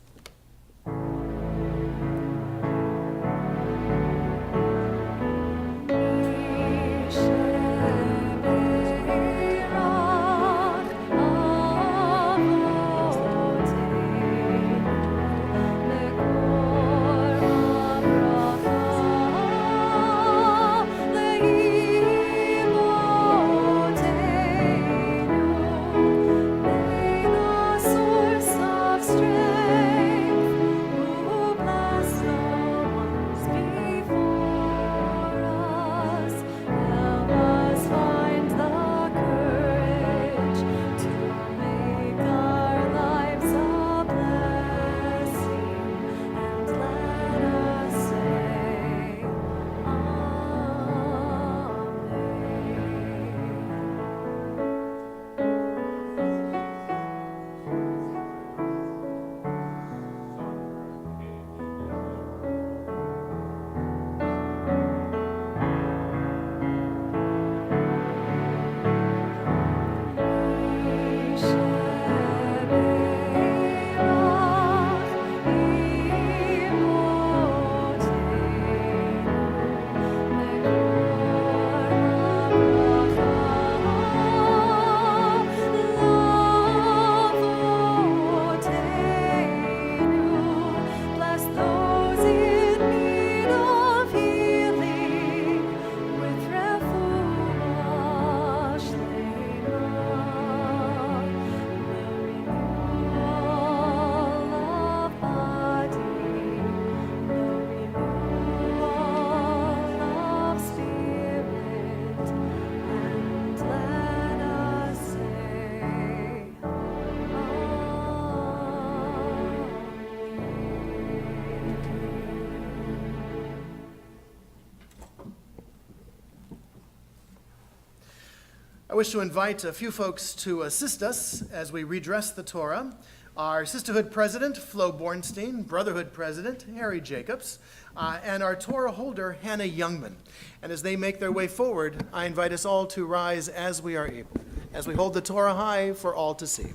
I wish to invite a few folks to assist us as we redress the Torah. Our Sisterhood President, Flo Bornstein, Brotherhood President, Harry Jacobs, and our Torah holder, Hannah Youngman. And as they make their way forward, I invite us all to rise as we are able, as we hold the Torah high for all to see.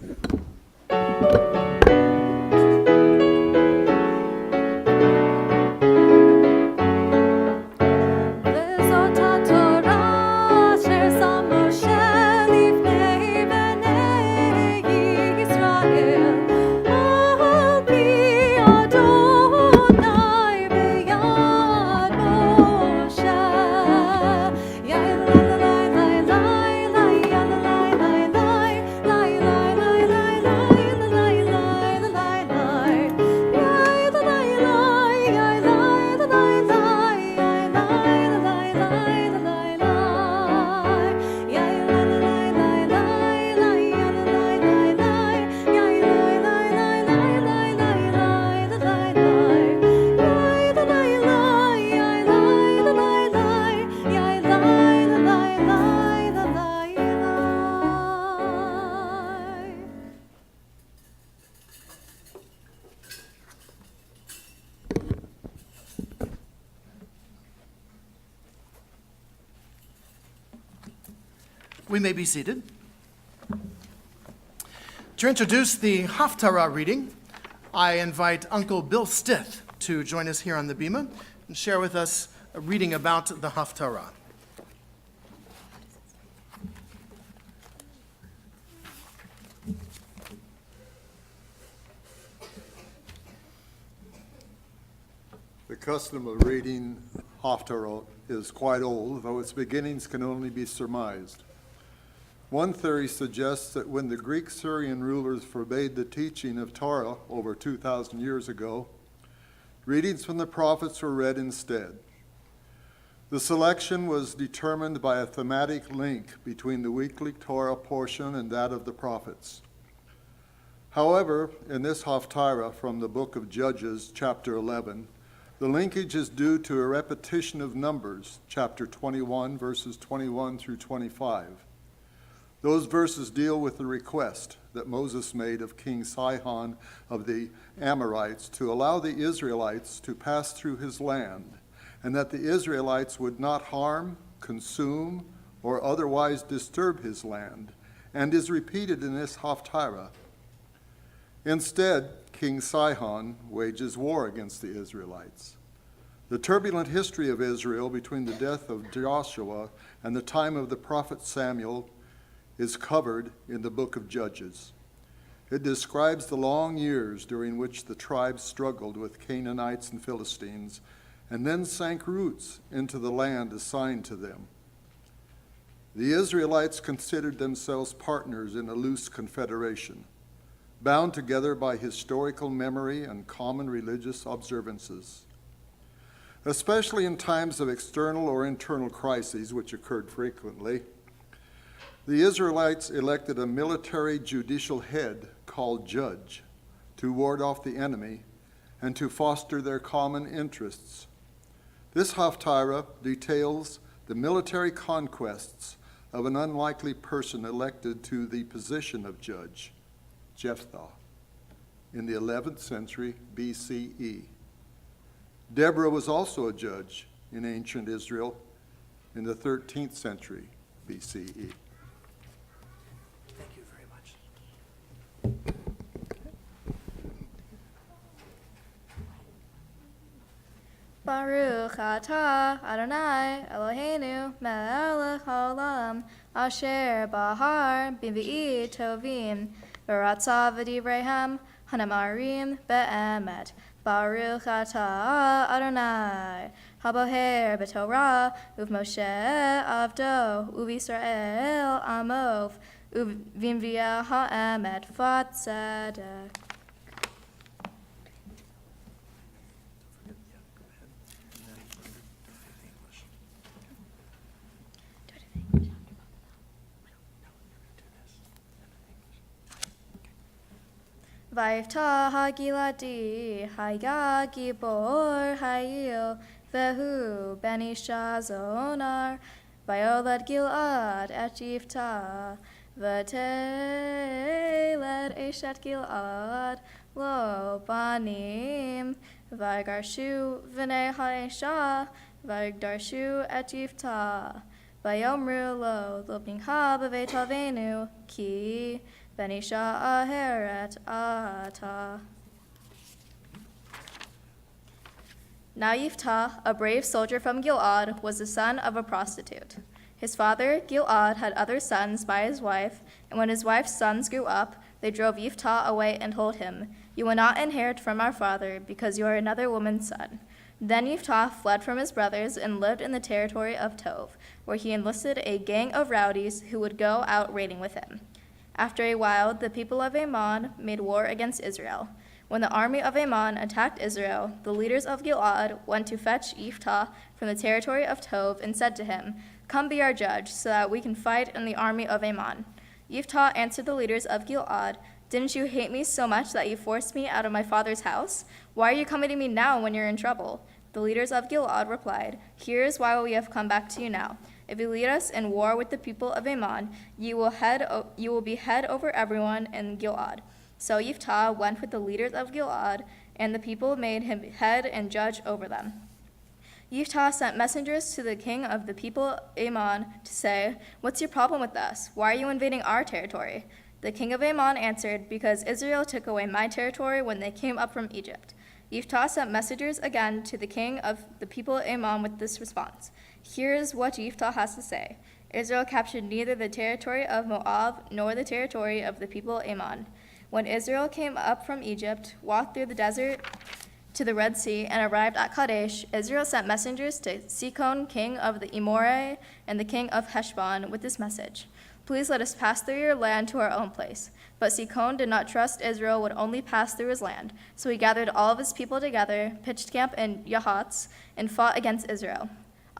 We may be seated. To introduce the Haftarah reading, I invite Uncle Bill Stith to join us here on the bima and share with us a reading about the Haftarah. The custom of reading Haftarah is quite old, though its beginnings can only be surmised. One theory suggests that when the Greek-Syrian rulers forbade the teaching of Torah over 2,000 years ago, readings from the prophets were read instead. The selection was determined by a thematic link between the weekly Torah portion and that of the prophets. However, in this Haftarah from the book of Judges, chapter 11, the linkage is due to a repetition of Numbers, chapter 21, verses 21 through 25. Those verses deal with the request that Moses made of King Sihon of the Amorites to allow the Israelites to pass through his land, and that the Israelites would not harm, consume, or otherwise disturb his land, and is repeated in this Haftarah. Instead, King Sihon wages war against the Israelites. The turbulent history of Israel between the death of Joshua and the time of the prophet Samuel is covered in the book of Judges. It describes the long years during which the tribes struggled with Canaanites and Philistines, and then sank roots into the land assigned to them. The Israelites considered themselves partners in a loose confederation, bound together by historical memory and common religious observances. Especially in times of external or internal crises, which occurred frequently, the Israelites elected a military judicial head called judge to ward off the enemy and to foster their common interests. This Haftarah details the military conquests of an unlikely person elected to the position of judge, Jephthah, in the 11th century BCE. Deborah was also a judge in ancient Israel in the 13th century BCE. Thank you very much. Baruch atah Adonai Eloheinu melech haolam asher bahar b'vi'i tovim v'ratza v'divreihem hanamarim be'emet. Baruch atah Adonai haboher b'Torah uv'Moshe avdo uv'Yisrael amov uv'vimvia ha'emet v'tzedek. Vayivtah hagiladi haya gibor hayil vehu ben isha zonar vayolad Gilad et Yiftah v'teled eshet Gilad lo banim vaygarshu v'nei ha'esha vaydarshu et Yiftah vayomru lo lobningha b'veit avenu ki Benisha aheret ata. Now Yiftah, a brave soldier from Gilad, was the son of a prostitute. His father, Gilad, had other sons by his wife, and when his wife's sons grew up, they drove Yiftah away and told him, "You will not inherit from our father, because you are another woman's son." Then Yiftah fled from his brothers and lived in the territory of Tov, where he enlisted a gang of rowdies who would go out raiding with him. After a while, the people of Ammon made war against Israel. When the army of Ammon attacked Israel, the leaders of Gilad went to fetch Yiftah from the territory of Tov and said to him, "Come be our judge, so that we can fight in the army of Ammon." Yiftah answered the leaders of Gilad, "Didn't you hate me so much that you forced me out of my father's house? Why are you coming to me now when you're in trouble?" The leaders of Gilad replied, "Here is why we have come back to you now. If you lead us in war with the people of Ammon, you will be head over everyone in Gilad." So Yiftah went with the leaders of Gilad, and the people made him head and judge over them. Yiftah sent messengers to the king of the people Ammon to say, "What's your problem with us? Why are you invading our territory?" The king of Ammon answered, "Because Israel took away my territory when they came up from Egypt." Yiftah sent messengers again to the king of the people Ammon with this response. Here is what Yiftah has to say. Israel captured neither the territory of Moab nor the territory of the people Ammon. When Israel came up from Egypt, walked through the desert to the Red Sea, and arrived at Kaddish, Israel sent messengers to Sihon, king of the Amorite, and the king of Heshbon, with this message: "Please let us pass through your land to our own place." But Sihon did not trust Israel would only pass through his land, so he gathered all of his people together, pitched camp in Yahatz, and fought against Israel.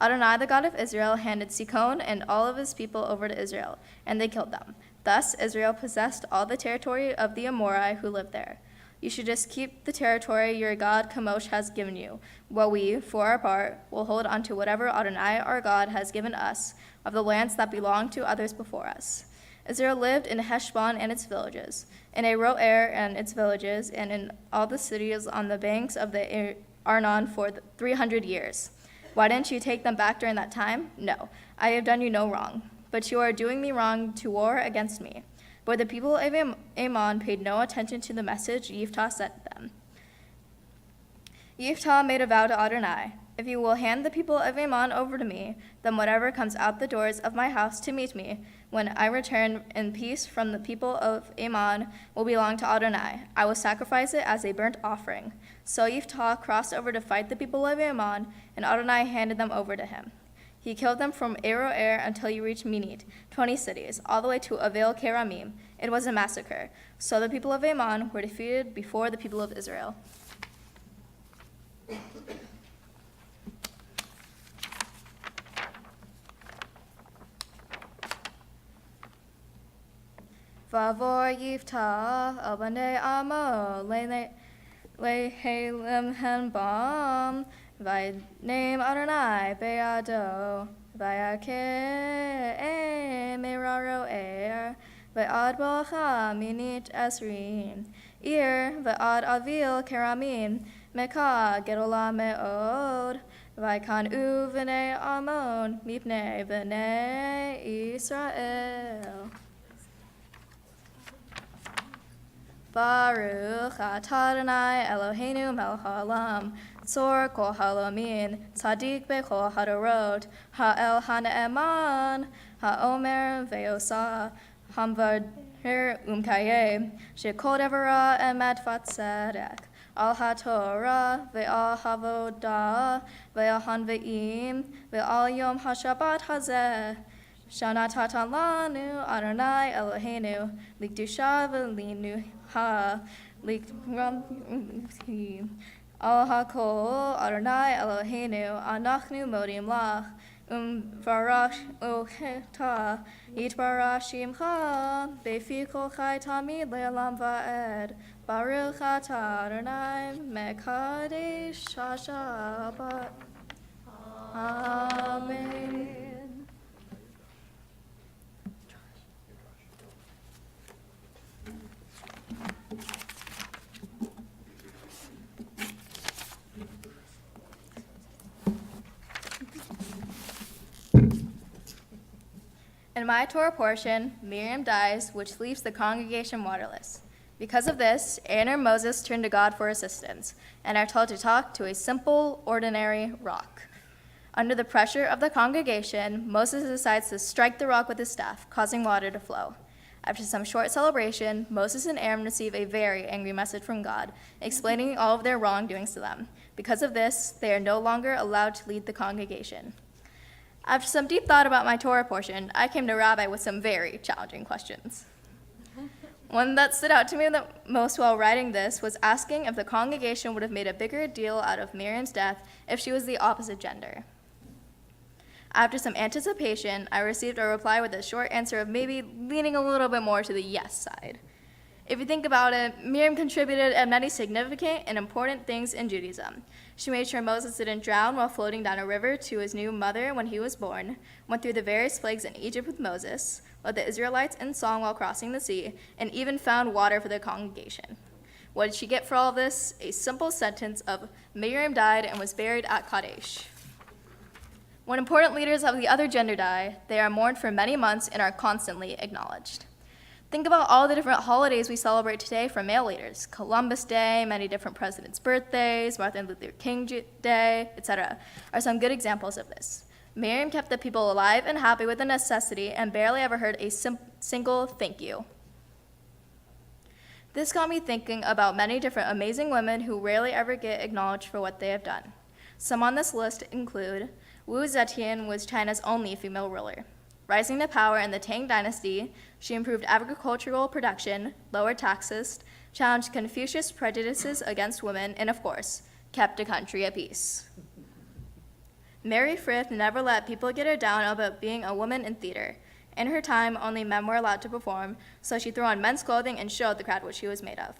Adonai, the God of Israel, handed Sichon and all of his people over to Israel, and they killed them. Thus, Israel possessed all the territory of the Amorite who lived there. You should just keep the territory your God Kamosh has given you, while we, for our part, will hold on to whatever Adonai our God has given us of the lands that belonged to others before us. Israel lived in Heshbon and its villages, in Aroer and its villages, and in all the cities on the banks of the Arnon for 300 years. Why didn't you take them back during that time? No, I have done you no wrong, but you are doing me wrong to war against me. But the people of Ammon paid no attention to the message Yiftah sent them. Yiftah made a vow to Adonai, if you will hand the people of Ammon over to me, then whatever comes out the doors of my house to meet me, when I return in peace from the people of Ammon, will belong to Adonai. I will sacrifice it as a burnt offering. So Yiftah crossed over to fight the people of Ammon, and Adonai handed them over to him. He killed them from Aroer until you reached Minit, 20 cities, all the way to Avel Keramim. It was a massacre. So the people of Ammon were defeated before the people of Israel. Vavor Yiftah al bnei Amo lehalem henbam v'name Adonai be'ado v'yakeh meraro v'ad bocha minit esrim v'ad avil keramim mekah gedolah me'od v'ykan'u v'nei Amon mipnei v'nei Israel. Baruch atah Adonai Eloheinu melech haolam, tzor kol halamin, tzadik bechol hadorot, ha'el ha'ne'eman, ha'omer ve'osa, hamvadir umkayeh, shekol devara emet v'tzedek, al ha'torah ve'al havodah ve'al hanve'im ve'al yom ha'shabbat hazeh. Shana tatan lanu Adonai Eloheinu likdusha v'linuha likram al hakol Adonai Eloheinu anachnu modim lach varash ocheta yitbarach shimcha befi kol chai tamid le'olam va'ed baruch atah Adonai mekadesh hashabbat. Amen. In my Torah portion, Miriam dies, which leaves the congregation waterless. Because of this, Aaron and Moses turn to God for assistance and are told to talk to a simple, ordinary rock. Under the pressure of the congregation, Moses decides to strike the rock with his staff, causing water to flow. After some short celebration, Moses and Aaron receive a very angry message from God, explaining all of their wrongdoings to them. Because of this, they are no longer allowed to lead the congregation. After some deep thought about my Torah portion, I came to Rabbi with some very challenging questions. One that stood out to me the most while writing this was asking if the congregation would have made a bigger deal out of Miriam's death if she was the opposite gender. After some anticipation, I received a reply with a short answer of maybe leaning a little bit more to the yes side. If you think about it, Miriam contributed at many significant and important things in Judaism. She made sure Moses didn't drown while floating down a river to his new mother when he was born, went through the various plagues in Egypt with Moses, led the Israelites in song while crossing the sea, and even found water for the congregation. What did she get for all of this? A simple sentence of Miriam died and was buried at Kaddish. When important leaders of the other gender die, they are mourned for many months and are constantly acknowledged. Think about all the different holidays we celebrate today for male leaders. Columbus Day, many different presidents' birthdays, Martin Luther King Day, etc. are some good examples of this. Miriam kept the people alive and happy with the necessity and barely ever heard a single thank you. This got me thinking about many different amazing women who rarely ever get acknowledged for what they have done. Some on this list include Wu Zetian was China's only female ruler. Rising to power in the Tang Dynasty, she improved agricultural production, lowered taxes, challenged Confucius prejudices against women, and of course, kept the country at peace. Mary Frith never let people get her down about being a woman in theater. In her time, only men were allowed to perform, so she threw on men's clothing and showed the crowd what she was made of.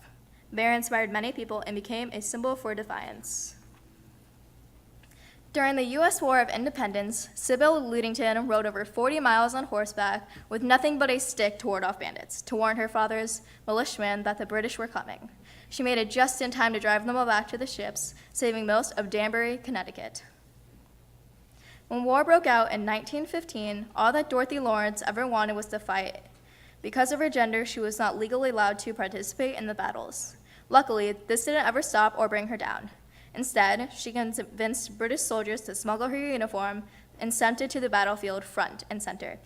Mary inspired many people and became a symbol for defiance. During the U.S. War of Independence, Sybil Ludington rode over 40 miles on horseback with nothing but a stick to ward off bandits, to warn her father's militiamen that the British were coming. She made it just in time to drive them all back to the ships, saving most of Danbury, Connecticut. When war broke out in 1915, all that Dorothy Lawrence ever wanted was to fight. Because of her gender, she was not legally allowed to participate in the battles. Luckily, this didn't ever stop or bring her down. Instead, she convinced British soldiers to smuggle her uniform and sent it to the battlefield front and center.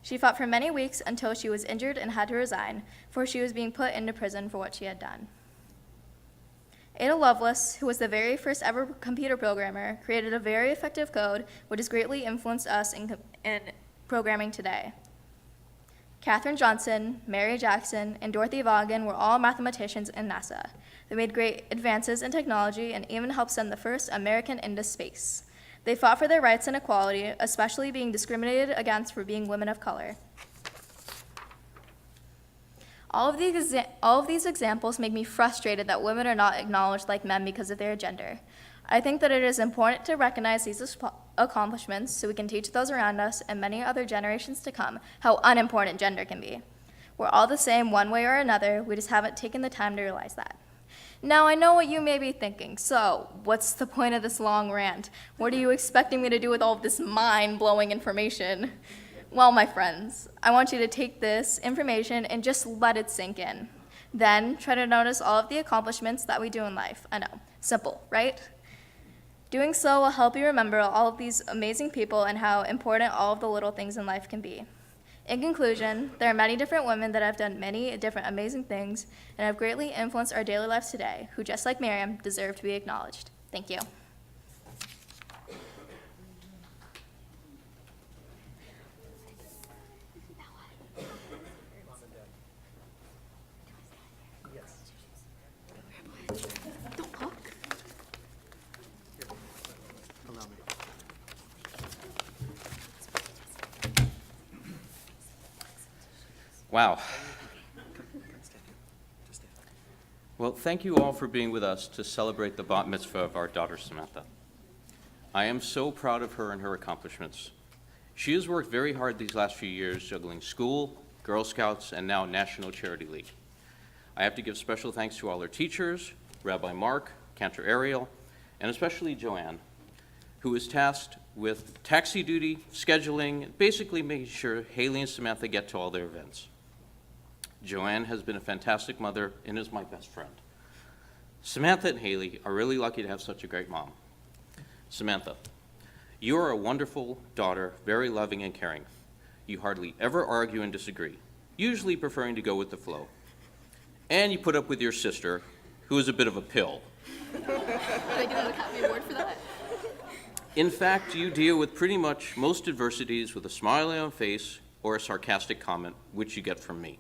She fought for many weeks until she was injured and had to resign, for she was being put into prison for what she had done. Ada Lovelace, who was the very first ever computer programmer, created a very effective code which has greatly influenced us in programming today. Katherine Johnson, Mary Jackson, and Dorothy Vaughan were all mathematicians in NASA. They made great advances in technology and even helped send the first American into space. They fought for their rights and equality, especially being discriminated against for being women of color. All of these examples make me frustrated that women are not acknowledged like men because of their gender. I think that it is important to recognize these accomplishments so we can teach those around us and many other generations to come how unimportant gender can be. We're all the same one way or another, we just haven't taken the time to realize that. Now, I know what you may be thinking. So, what's the point of this long rant? What are you expecting me to do with all of this mind-blowing information? Well, my friends, I want you to take this information and just let it sink in. Then, try to notice all of the accomplishments that we do in life. I know, simple, right? Doing so will help you remember all of these amazing people and how important all of the little things in life can be. In conclusion, there are many different women that have done many different amazing things and have greatly influenced our daily lives today, who, just like Miriam, deserve to be acknowledged. Thank you. Wow. Well, thank you all for being with us to celebrate the bat mitzvah of our daughter, Samantha. I am so proud of her and her accomplishments. She has worked very hard these last few years, juggling school, Girl Scouts, and now National Charity League. I have to give special thanks to all her teachers, Rabbi Mark, Cantor Ariel, and especially Joann, who is tasked with taxi duty, scheduling, basically making sure Haley and Samantha get to all their events. Joann has been a fantastic mother and is my best friend. Samantha and Haley are really lucky to have such a great mom. Samantha, you are a wonderful daughter, very loving and caring. You hardly ever argue and disagree, usually preferring to go with the flow. And you put up with your sister, who is a bit of a pill. Did I get an Academy Award for that? In fact, you deal with pretty much most adversities with a smile on your face or a sarcastic comment, which you get from me.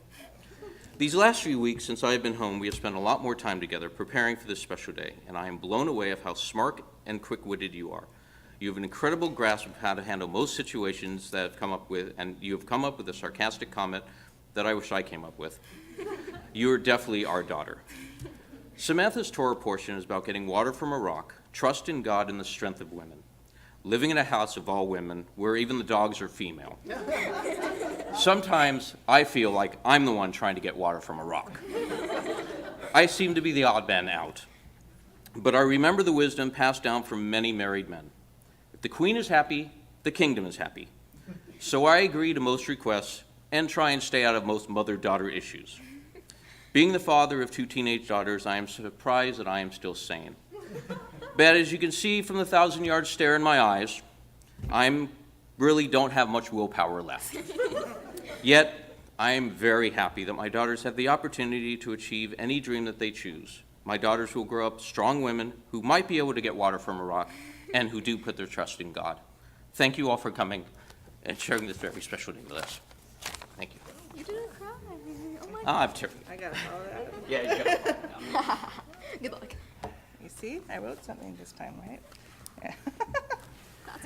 These last few weeks since I have been home, we have spent a lot more time together preparing for this special day, and I am blown away of how smart and quick-witted you are. You have an incredible grasp of how to handle most situations that have come up with, and you have come up with a sarcastic comment that I wish I came up with. You are definitely our daughter. Samantha's Torah portion is about getting water from a rock, trust in God and the strength of women, living in a house of all women where even the dogs are female. Sometimes I feel like I'm the one trying to get water from a rock. I seem to be the odd man out. But I remember the wisdom passed down from many married men. If the queen is happy, the kingdom is happy. So I agree to most requests and try and stay out of most mother-daughter issues. Being the father of 2 teenage daughters, I am surprised that I am still sane. But as you can see from the 1,000-yard stare in my eyes, I really don't have much willpower left. Yet, I am very happy that my daughters have the opportunity to achieve any dream that they choose. My daughters will grow up strong women who might be able to get water from a rock and who do put their trust in God. Thank you all for coming and sharing this very special day with us. Thank you. You didn't cry. Oh my I'm teary. I got to follow that. Yeah, you got it. God. Good luck. You see, I wrote something this time, right? Yeah. That's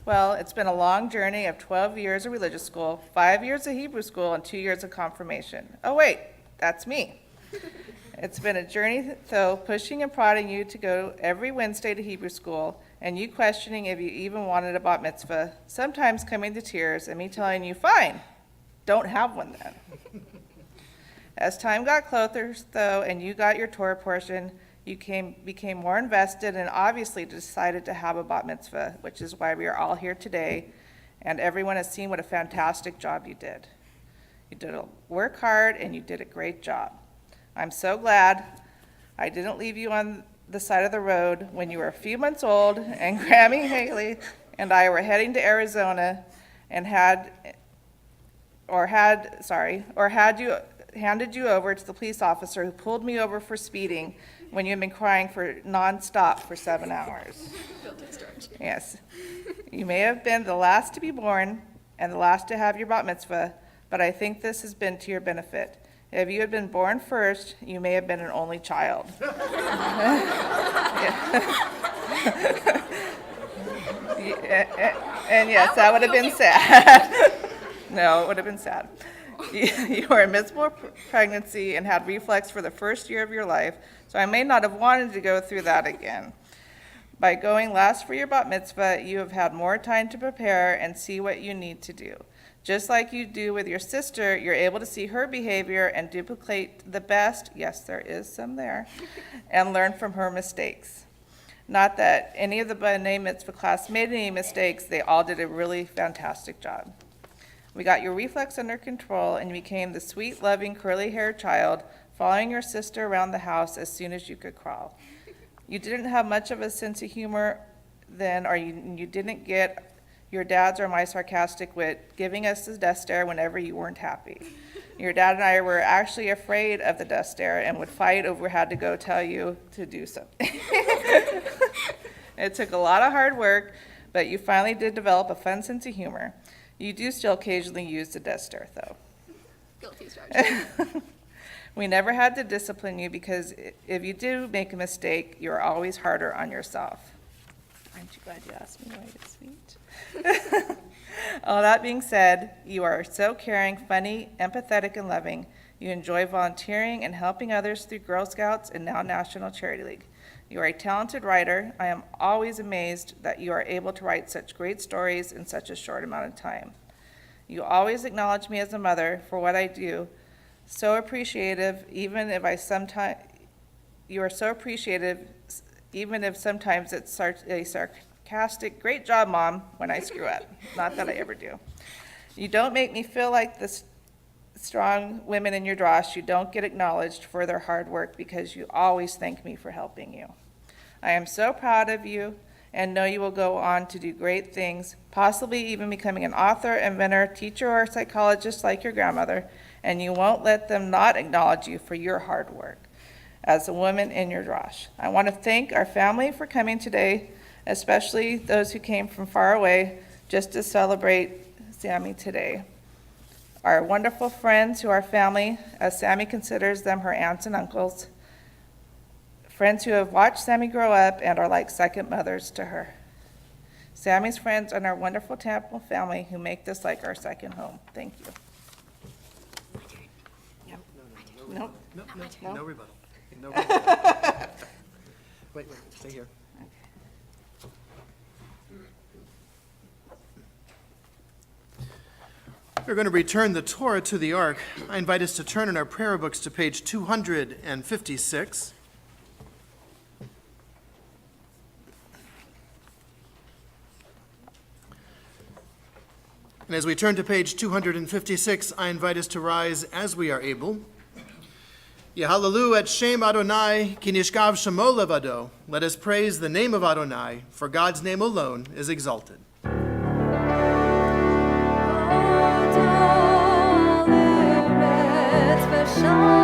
Well, it's been a long journey of 12 years of religious school, 5 years of Hebrew school, and 2 years of confirmation. Oh, wait, that's me. It's been a journey, though, pushing and prodding you to go every Wednesday to Hebrew school, and you questioning if you even wanted a bat mitzvah, sometimes coming to tears, and me telling you, fine, don't have one then. As time got closer, though, and you got your Torah portion, you became more invested and obviously decided to have a bat mitzvah, which is why we are all here today, and everyone has seen what a fantastic job you did. You did work hard, and you did a great job. I'm so glad I didn't leave you on the side of the road when you were a few months old and Grammy Haley and I were heading to Arizona and handed you over to the police officer who pulled me over for speeding when you had been crying for nonstop for 7 hours. Yes. You may have been the last to be born and the last to have your bat mitzvah, but I think this has been to your benefit. If you had been born first, you may have been an only child. And yes, that would have been sad. No, it would have been sad. You were in miserable pregnancy and had reflux for the first year of your life, so I may not have wanted to go through that again. By going last for your bat mitzvah, you have had more time to prepare and see what you need to do. Just like you do with your sister, you're able to see her behavior and duplicate the best, yes, there is some there, and learn from her mistakes. Not that any of the B'nai Mitzvah class made any mistakes, they all did a really fantastic job. We got your reflex under control and you became the sweet, loving, curly-haired child, following your sister around the house as soon as you could crawl. You didn't have much of a sense of humor then, or you didn't get your dad's or my sarcastic wit, giving us the death stare whenever you weren't happy. Your dad and I were actually afraid of the death stare and would fight over who had to go tell you to do something. It took a lot of hard work, but you finally did develop a fun sense of humor. You do still occasionally use the death stare, though. Guilty charge. We never had to discipline you because if you do make a mistake, you're always harder on yourself. Aren't you glad you asked me why it's sweet? All that being said, you are so caring, funny, empathetic, and loving. You enjoy volunteering and helping others through Girl Scouts and now National Charity League. You are a talented writer. I am always amazed that you are able to write such great stories in such a short amount of time. You always acknowledge me as a mother for what I do. So appreciative, even if you are so appreciative, even if sometimes it's a sarcastic, great job, Mom, when I screw up. Not that I ever do. You don't make me feel like the strong women in your drosh. You don't get acknowledged for their hard work because you always thank me for helping you. I am so proud of you and know you will go on to do great things, possibly even becoming an author, inventor, teacher, or psychologist like your grandmother, and you won't let them not acknowledge you for your hard work as a woman in your drosh. I want to thank our family for coming today, especially those who came from far away just to celebrate Sammy today. Our wonderful friends who are family, as Sammy considers them her aunts and uncles, friends who have watched Sammy grow up and are like second mothers to her. Sammy's friends and our wonderful Temple family who make this like our second home. Thank you. Nope. No rebuttal. No rebuttal. Wait, stay here. We're going to return the Torah to the Ark. I invite us to turn in our prayer books to page 256. And as we turn to page 256, I invite us to rise as we are able. Yehalalu et Shem Adonai, ki nishkav shemo levado. Let us praise the name of Adonai, for God's name alone is exalted. Israel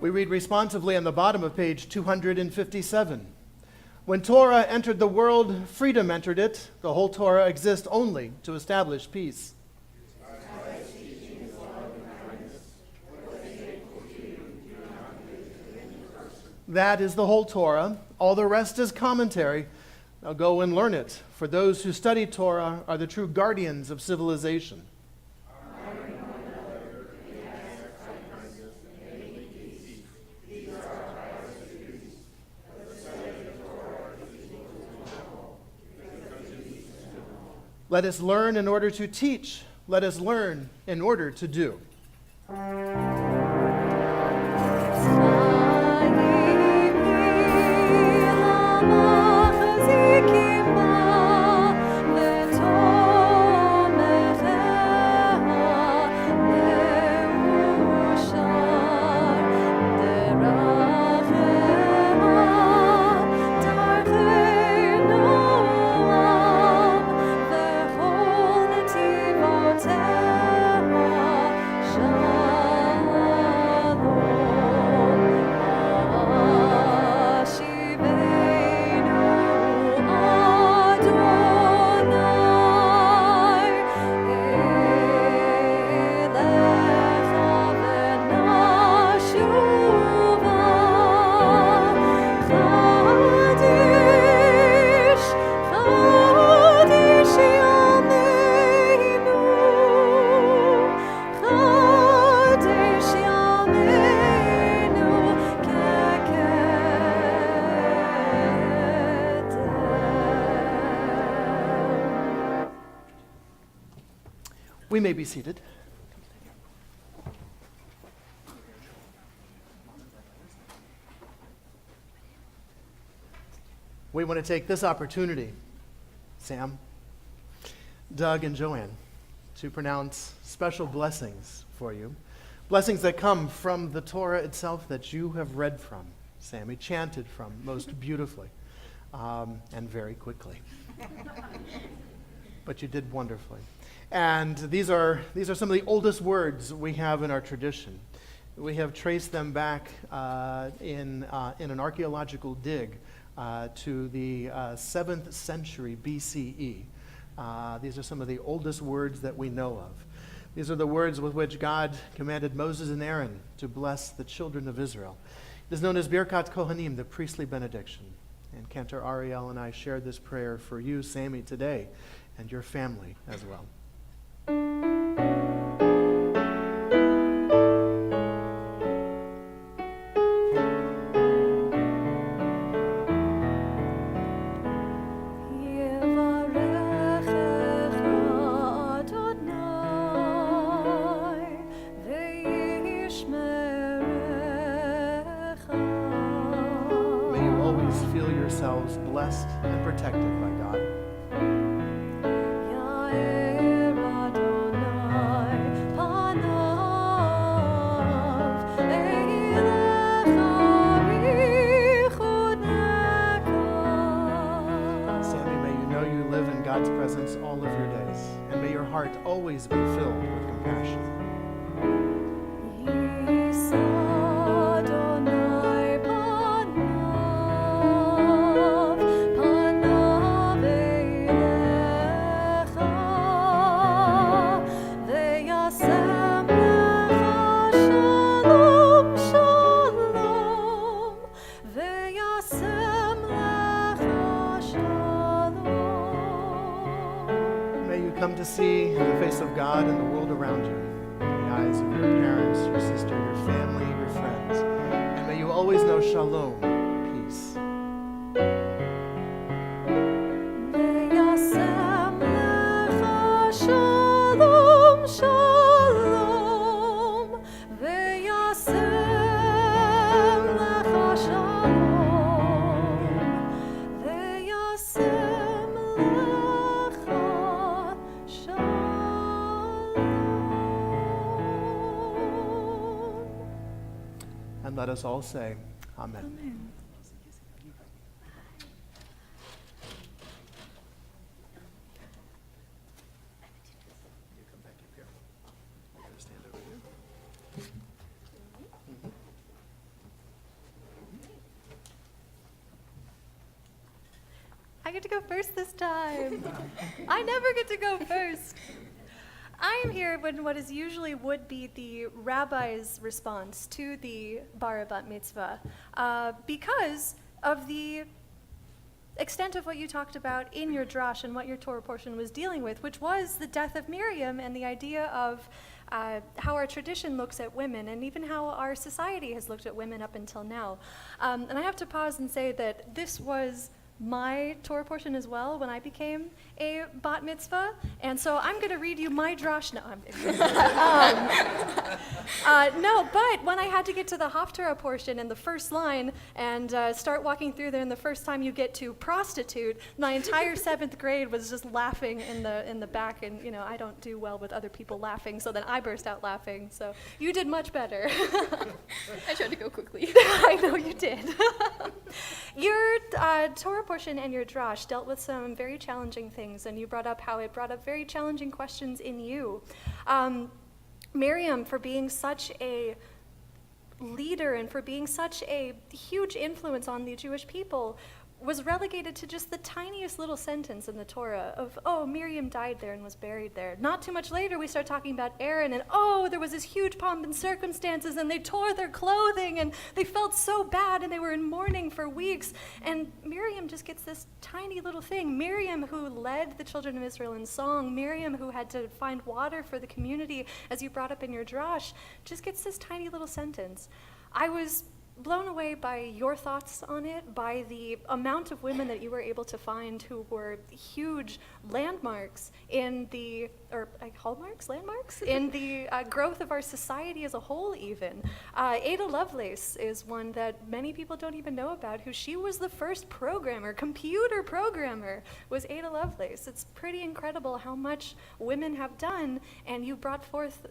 We read responsively on the bottom of page 257. When Torah entered the world, freedom entered it. The whole Torah exists only to establish peace. That is the whole Torah. All the rest is commentary. Now go and learn it, for those who study Torah are the true guardians of civilization. Let us learn in order to teach. Let us learn in order to do. We may be seated. We want to take this opportunity, Sam, Doug, and Joann, to pronounce special blessings for you. Blessings that come from the Torah itself that you have read from, Sammy, chanted from most beautifully and very quickly. But you did wonderfully. And these are some of the oldest words we have in our tradition. We have traced them back in an archaeological dig to the 7th century BCE. These are some of the oldest words that we know of. These are the words with which God commanded Moses and Aaron to bless the children of Israel. It is known as Birkat Kohanim, the priestly benediction. And Cantor Ariel and I shared this prayer for you, Sammy, today, and your family as well. May you always feel yourselves blessed and protected by God. God's presence all of your days, and may your heart always be filled with compassion. Come to see the face of God and the world around you, in the eyes of your parents, your sister, your family, your friends. And may you always know shalom, peace. Shalom, shalom, v'yasem lecha shalom, v'yasem lecha shalom. And let us all say, Amen. Amen. I get to go first this time. I never get to go first. I am here when what is usually would be the rabbi's response to the bar bat mitzvah, because of the extent of what you talked about in your drash and what your Torah portion was dealing with, which was the death of Miriam and the idea of how our tradition looks at women and even how our society has looked at women up until now. And I have to pause and say that this was my Torah portion as well when I became a bat mitzvah, and so I'm going to read you my drash. No, no, but when I had to get to the Haftarah portion in the first line and start walking through there, and the first time you get to prostitute, my entire 7th grade was just laughing in the back, and I don't do well with other people laughing, so then I burst out laughing. So you did much better. I tried to go quickly. I know you did. Your Torah portion and your drash dealt with some very challenging things, and you brought up how it brought up very challenging questions in you. Miriam, for being such a leader and for being such a huge influence on the Jewish people, was relegated to just the tiniest little sentence in the Torah of, oh, Miriam died there and was buried there. Not too much later, we start talking about Aaron, and oh, there was this huge pomp and circumstances, and they tore their clothing, and they felt so bad, and they were in mourning for weeks. And Miriam just gets this tiny little thing. Miriam, who led the children of Israel in song, Miriam, who had to find water for the community, as you brought up in your drash, just gets this tiny little sentence. I was blown away by your thoughts on it, by the amount of women that you were able to find who were huge landmarks in the, landmarks in the growth of our society as a whole even. Ada Lovelace is one that many people don't even know about, who she was the first computer programmer was Ada Lovelace. It's pretty incredible how much women have done, and you brought forth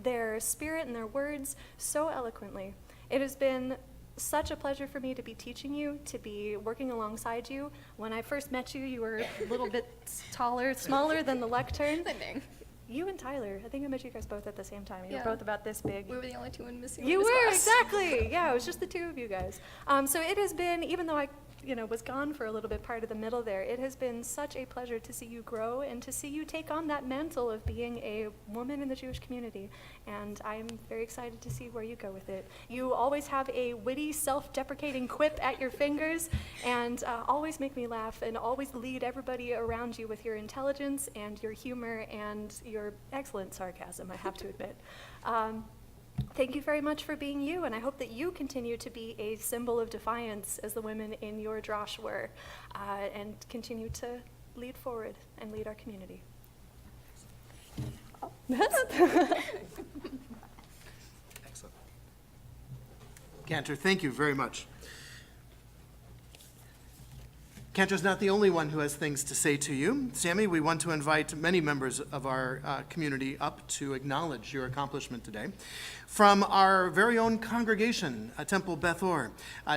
their spirit and their words so eloquently. It has been such a pleasure for me to be teaching you, to be working alongside you. When I first met you, you were a little bit smaller than the lectern. Same. You and Tyler, I think I met you guys both at the same time. You Yeah. were both about this big. We were the only two in missing. You in this were, class. exactly. Yeah, it was just the two of you guys. So it has been, even though I was gone for a little bit part of the middle there, it has been such a pleasure to see you grow and to see you take on that mantle of being a woman in the Jewish community. And I'm very excited to see where you go with it. You always have a witty, self-deprecating quip at your fingers, and always make me laugh, and always lead everybody around you with your intelligence and your humor and your excellent sarcasm, I have to admit. Thank you very much for being you, and I hope that you continue to be a symbol of defiance as the women in your drash were, and continue to lead forward and lead our community. Excellent. Cantor, thank you very much. Cantor's not the only one who has things to say to you. Sammy, we want to invite many members of our community up to acknowledge your accomplishment today. From our very own congregation, Temple Beth Or,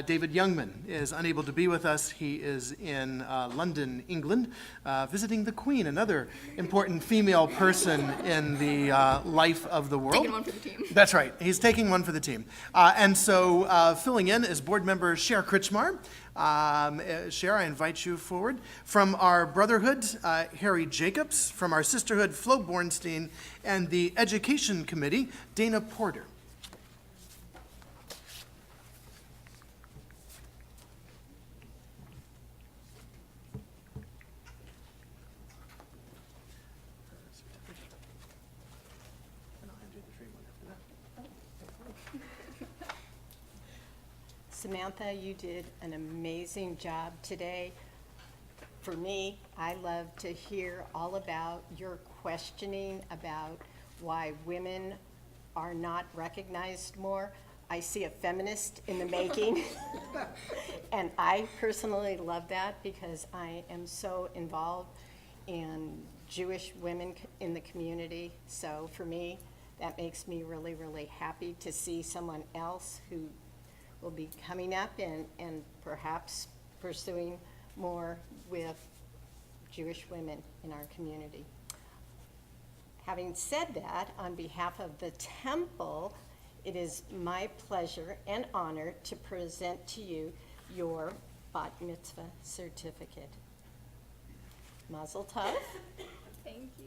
David Youngman is unable to be with us. He is in London, England, visiting the Queen, another important female person in the life of the world. Taking one for the team. That's right. He's taking one for the team. And so filling in is board member Cher Kritschmar. Cher, I invite you forward. From our brotherhood, Harry Jacobs. From our sisterhood, Flo Bornstein. And the education committee, Dana Porter. Samantha, you did an amazing job today. For me, I love to hear all about your questioning about why women are not recognized more. I see a feminist in the making. And I personally love that because I am so involved in Jewish women in the community. So for me, that makes me really, really happy to see someone else who will be coming up and perhaps pursuing more with Jewish women in our community. Having said that, on behalf of the temple, it is my pleasure and honor to present to you your bat mitzvah certificate. Mazel tov. Thank you.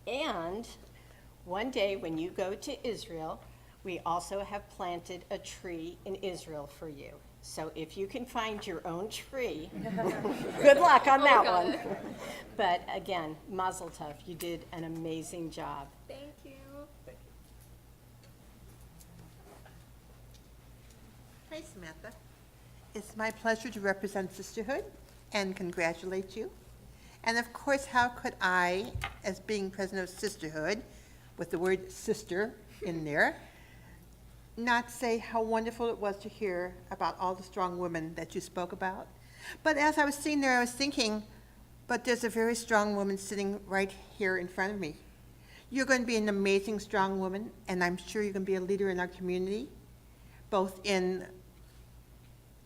And one day when you go to Israel, we also have planted a tree in Israel for you. So if you can find your own tree, good luck on that one. But again, Mazel tov, you did an amazing job. Thank you. Hi, Samantha. It's my pleasure to represent Sisterhood and congratulate you. And of course, how could I, as being president of Sisterhood, with the word sister in there, not say how wonderful it was to hear about all the strong women that you spoke about. But as I was sitting there, I was thinking, but there's a very strong woman sitting right here in front of me. You're going to be an amazing strong woman, and I'm sure you're going to be a leader in our community, both in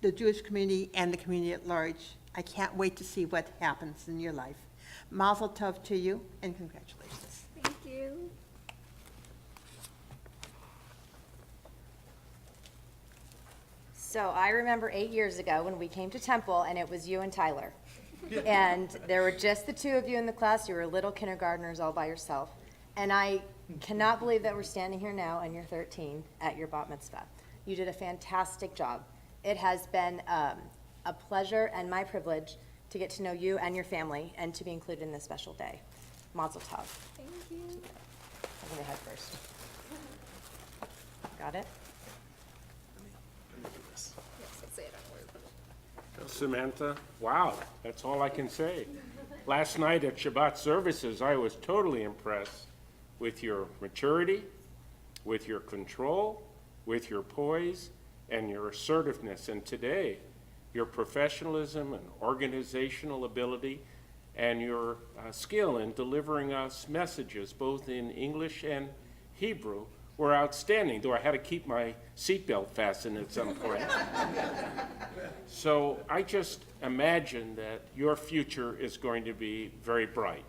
the Jewish community and the community at large. I can't wait to see what happens in your life. Mazel tov to you, and congratulations. Thank you. So I remember 8 years ago when we came to Temple, and it was you and Tyler. And there were just the two of you in the class. You were little kindergartners all by yourself. And I cannot believe that we're standing here now and you're 13 at your bat mitzvah. You did a fantastic job. It has been a pleasure and my privilege to get to know you and your family and to be included in this special day. Mazel tov. Thank you. I'm going to head first. Got it? Yes, I'll say it on word. Samantha, wow, that's all I can say. Last night at Shabbat services, I was totally impressed with your maturity, with your control, with your poise, and your assertiveness. And today, your professionalism and organizational ability and your skill in delivering us messages, both in English and Hebrew, were outstanding, though I had to keep my seatbelt fastened at some point. So I just imagine that your future is going to be very bright.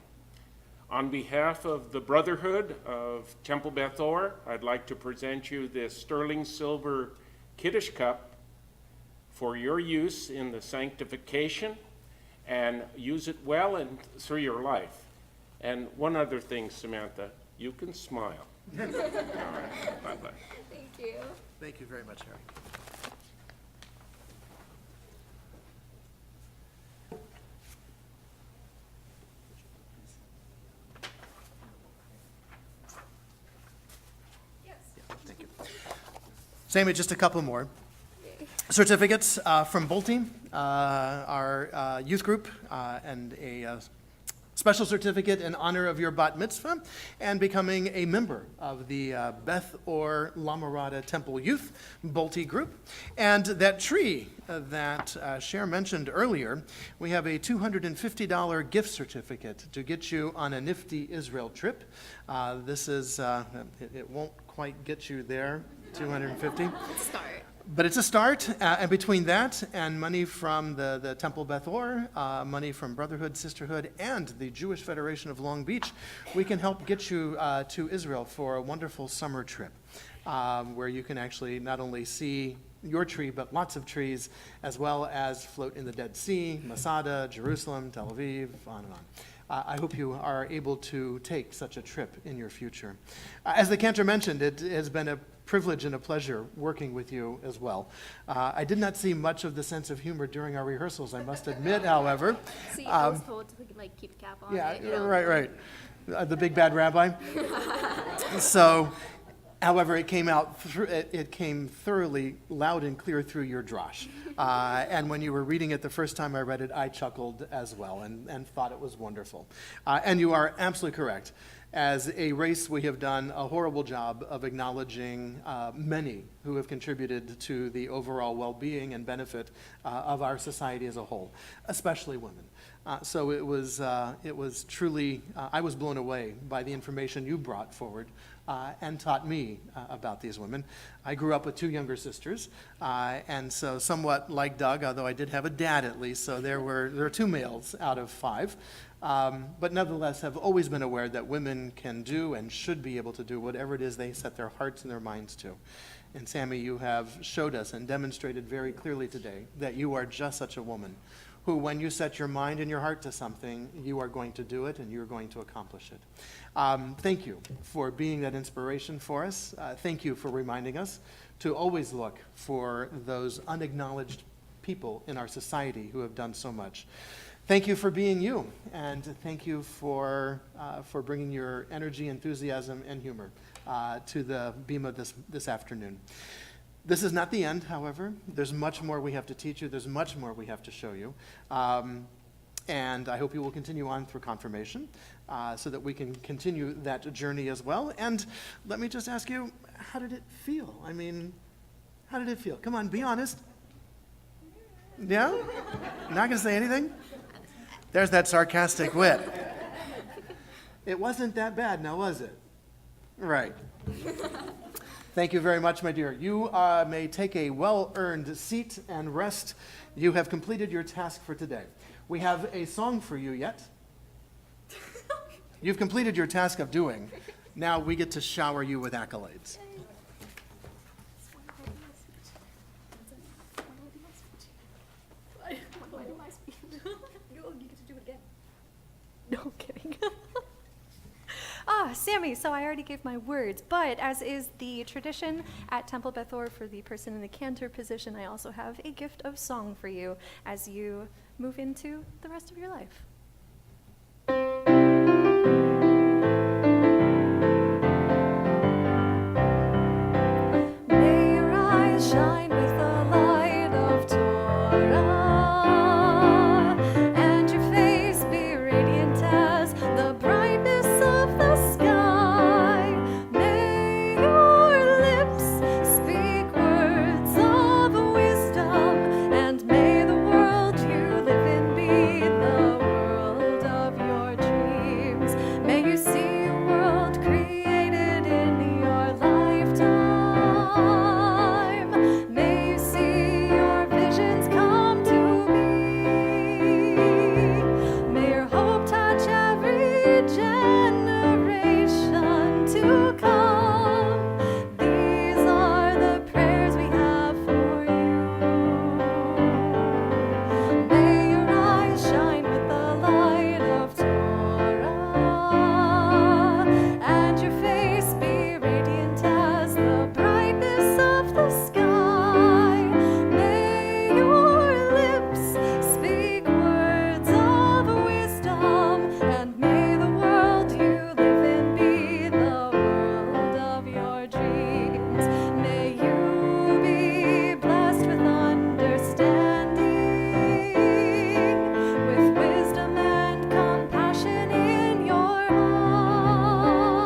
On behalf of the Brotherhood of Temple Beth Or, I'd like to present you this sterling silver Kaddish cup for your use in the sanctification, and use it well and through your life. And one other thing, Samantha, you can smile. All right, bye-bye. Thank you. Thank you very much, Harry. Thank you. Sammy, just a couple more. Certificates from Bolte, our youth group, and a special certificate in honor of your bat mitzvah and becoming a member of the Beth or La Mirada Temple Youth Bolte group. And that tree that Cher mentioned earlier, we have a $250 gift certificate to get you on a nifty Israel trip. This is, it won't quite get you there, 250. Start. But it's a start, and between that and money from the Temple Beth Or, money from Brotherhood, Sisterhood, and the Jewish Federation of Long Beach, we can help get you to Israel for a wonderful summer trip, where you can actually not only see your tree, but lots of trees, as well as float in the Dead Sea, Masada, Jerusalem, Tel Aviv, on and on. I hope you are able to take such a trip in your future. As the cantor mentioned, it has been a privilege and a pleasure working with you as well. I did not see much of the sense of humor during our rehearsals, I must admit, however. See, I was told to like keep the cap on. Yeah, it, you know. right. The big bad rabbi. So, however, it came out. It came thoroughly loud and clear through your drosh. And when you were reading it the first time I read it, I chuckled as well and thought it was wonderful. And you are absolutely correct. As a race, we have done a horrible job of acknowledging many who have contributed to the overall well-being and benefit of our society as a whole, especially women. So it was truly, I was blown away by the information you brought forward and taught me about these women. I grew up with two younger sisters, and so somewhat like Doug, although I did have a dad at least, so there were two males out of five. But nevertheless have always been aware that women can do and should be able to do whatever it is they set their hearts and their minds to. And Sammy, you have showed us and demonstrated very clearly today that you are just such a woman who, when you set your mind and your heart to something, you are going to do it and you're going to accomplish it. Thank you for being that inspiration for us. Thank you for reminding us to always look for those unacknowledged people in our society who have done so much. Thank you for being you, and thank you for bringing your energy, enthusiasm, and humor to the Bima this afternoon. This is not the end, however. There's much more we have to teach you. There's much more we have to show you. And I hope you will continue on through confirmation so that we can continue that journey as well. And let me just ask you, how did it feel? I mean, how did it feel? Come on, be honest. Yeah? Not going to say anything? There's that sarcastic wit. It wasn't that bad, now was it? Right. Thank you very much, my dear. You may take a well-earned seat and rest. You have completed your task for today. We have a song for you yet. You've completed your task of doing. Now we get to shower you with accolades. No kidding. Sammy, so I already gave my words, but as is the tradition at Temple Beth Or for the person in the cantor position, I also have a gift of song for you as you move into the rest of your life. May your eyes shine with the light of Torah, and your face be radiant as the brightness of the sky. May your lips speak words of wisdom, and may the world you live in be the world of your dreams. May you see a world created in your lifetime. May you see your visions come to be. May your hope touch every generation to come. These are the prayers we have for you. May your eyes shine with the light of Torah, and your face be radiant as the brightness of the sky. May your lips speak words of wisdom, and may the world you live in be the world of your dreams. May you be blessed with understanding, with wisdom and compassion in your heart.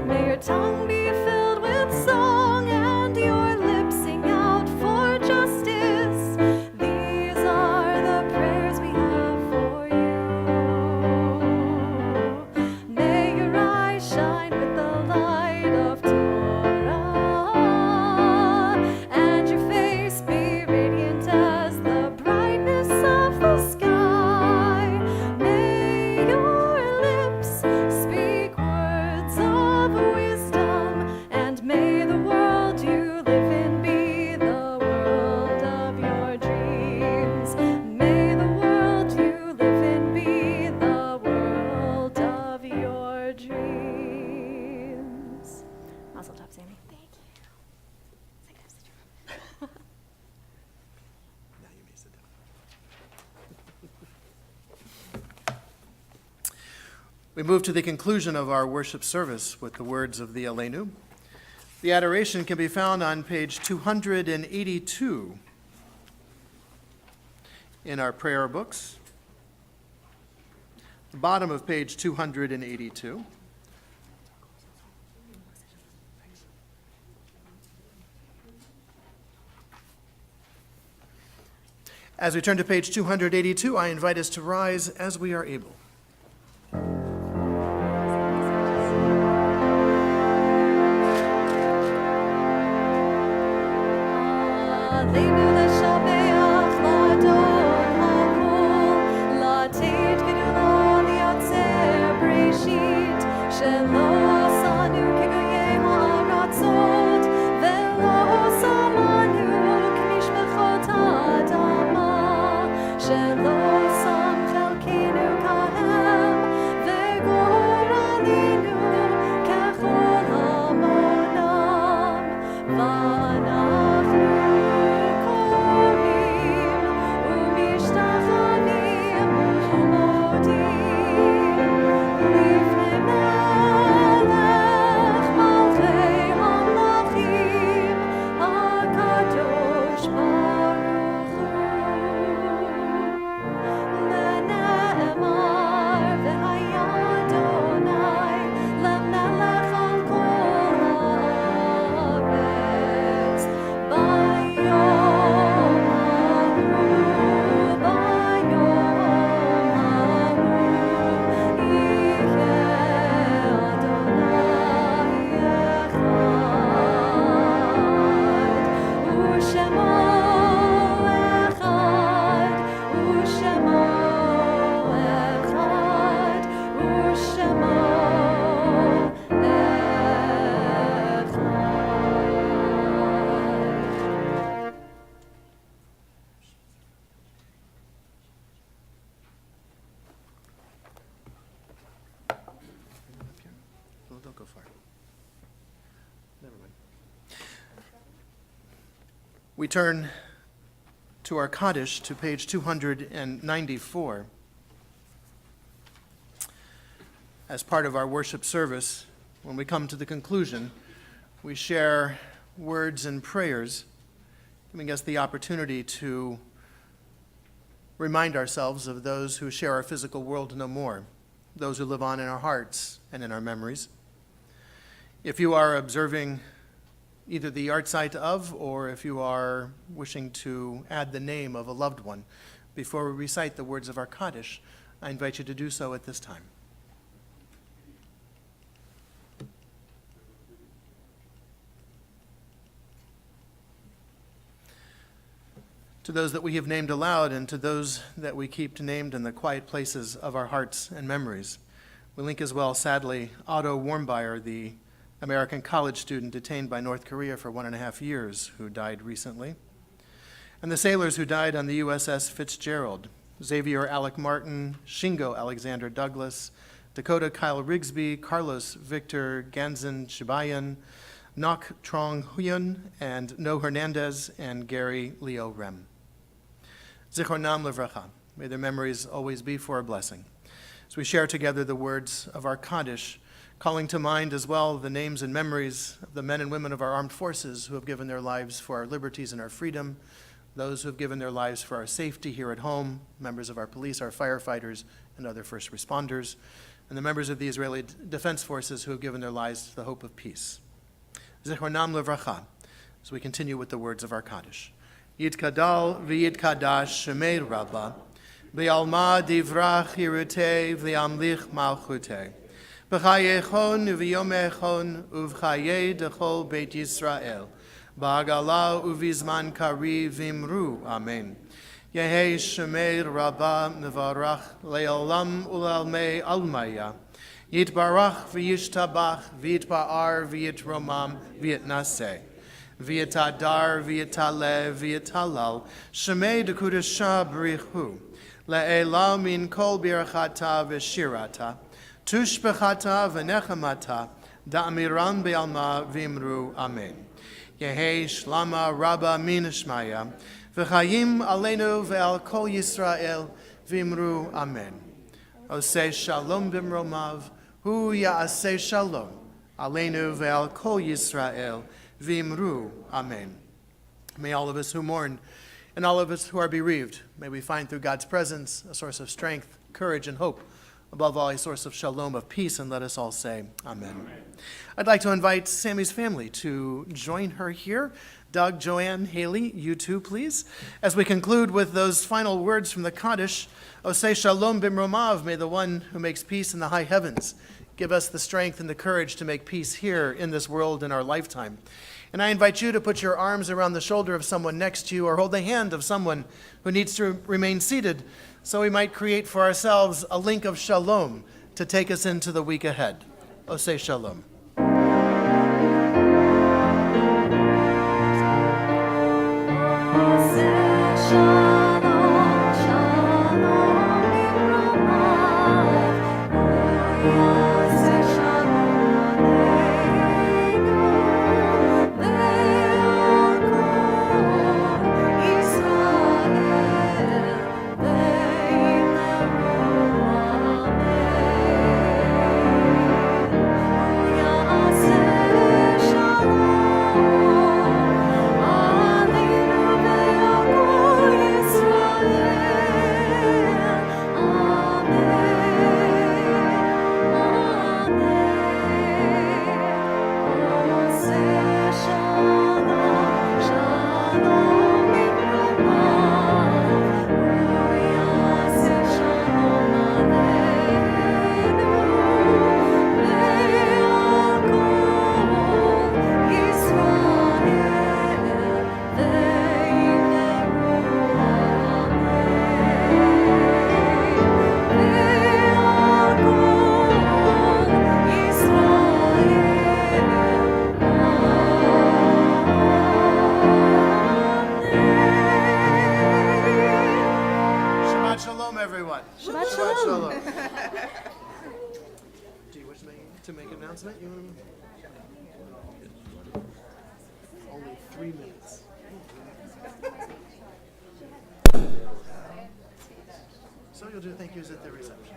May your tongue be filled with song and your lips sing out for justice. These are the prayers we have for you. May your eyes shine with the light of Torah, and your face be radiant as the brightness of the sky. May your lips speak words of wisdom, and may the world you live in be the world of your dreams. May the world you live in be the world of your dreams. Mazel tov, Sammy. Thank you. Now you may sit down. We move to the conclusion of our worship service with the words of the Aleinu. The adoration can be found on page 282 in our prayer books. The bottom of page 282. As we turn to page 282, I invite us to rise as we are able. Aleinu לשבח לאדון הכל, לתת גדולה ליוצר בראשית, שלא עשנו כגויי הארצות, ולא שמנו כמשפחות האדמה, Don't go far. Never mind. We turn to our Kaddish to page 294. As part of our worship service, when we come to the conclusion, we share words and prayers, giving us the opportunity to remind ourselves of those who share our physical world no more, those who live on in our hearts and in our memories. If you are observing either the yahrzeit of, or if you are wishing to add the name of a loved one before we recite the words of our Kaddish, I invite you to do so at this time. To those that we have named aloud, and to those that we keep named in the quiet places of our hearts and memories, we link as well, sadly, Otto Warmbier, the American college student detained by North Korea for 1.5 years, who died recently, and the sailors who died on the USS Fitzgerald, Xavier Alec Martin, Shingo Alexander Douglas, Dakota Kyle Rigsby, Carlos Victor Ganzen Chibayan, Nok Trong Huyun, and No Hernandez, and Gary Leo Rem. Zichronam Levracha. May their memories always be for a blessing. As we share together the words of our Kaddish, calling to mind as well the names and memories of the men and women of our armed forces who have given their lives for our liberties and our freedom, those who have given their lives for our safety here at home, members of our police, our firefighters, and other first responders, and the members of the Israeli Defense Forces who have given their lives to the hope of peace. Zichronam Levracha, as we continue with the words of our Kaddish. Yitkadal v'yitkadash shemei Rabba, v'yalma divrach hirutei v'yamlich malchutei, v'chayechon uv'yomechon uv'chayei dechol Beit Yisrael, ba'agala uv'izman kari v'imru, Amen. Yehei shemei Rabba mevarach le'olam u'lalmei almaya, Yitbarach v'yishtabach v'yitba'ar v'yitromam v'yitnaseh. V'yitadar v'yitale v'yitalal shemei dekudasha b'richu le'ela min kol birachata v'shirata tushbechata v'nechamata da'amiran be'alma v'imru Amen. Yehei shlama rabba min ishmaya v'chayim aleinu ve'al kol Yisrael v'imru Amen. Oseh shalom b'mromav hu ya'aseh shalom aleinu ve'al kol Yisrael v'imru Amen. May all of us who mourn and all of us who are bereaved, may we find through God's presence a source of strength, courage, and hope, above all a source of shalom, of peace, and let us all say Amen. Amen. I'd like to invite Sammy's family to join her here. Doug, Joann, Haley, you too, please. As we conclude with those final words from the Kaddish, Oseh shalom b'mromav, may the one who makes peace in the high heavens give us the strength and the courage to make peace here in this world in our lifetime. And I invite you to put your arms around the shoulder of someone next to you, or hold the hand of someone who needs to remain seated, so we might create for ourselves a link of shalom to take us into the week ahead. Oseh shalom. Yeah. to make an announcement? Only 3 minutes. So you'll do thank yous at the reception.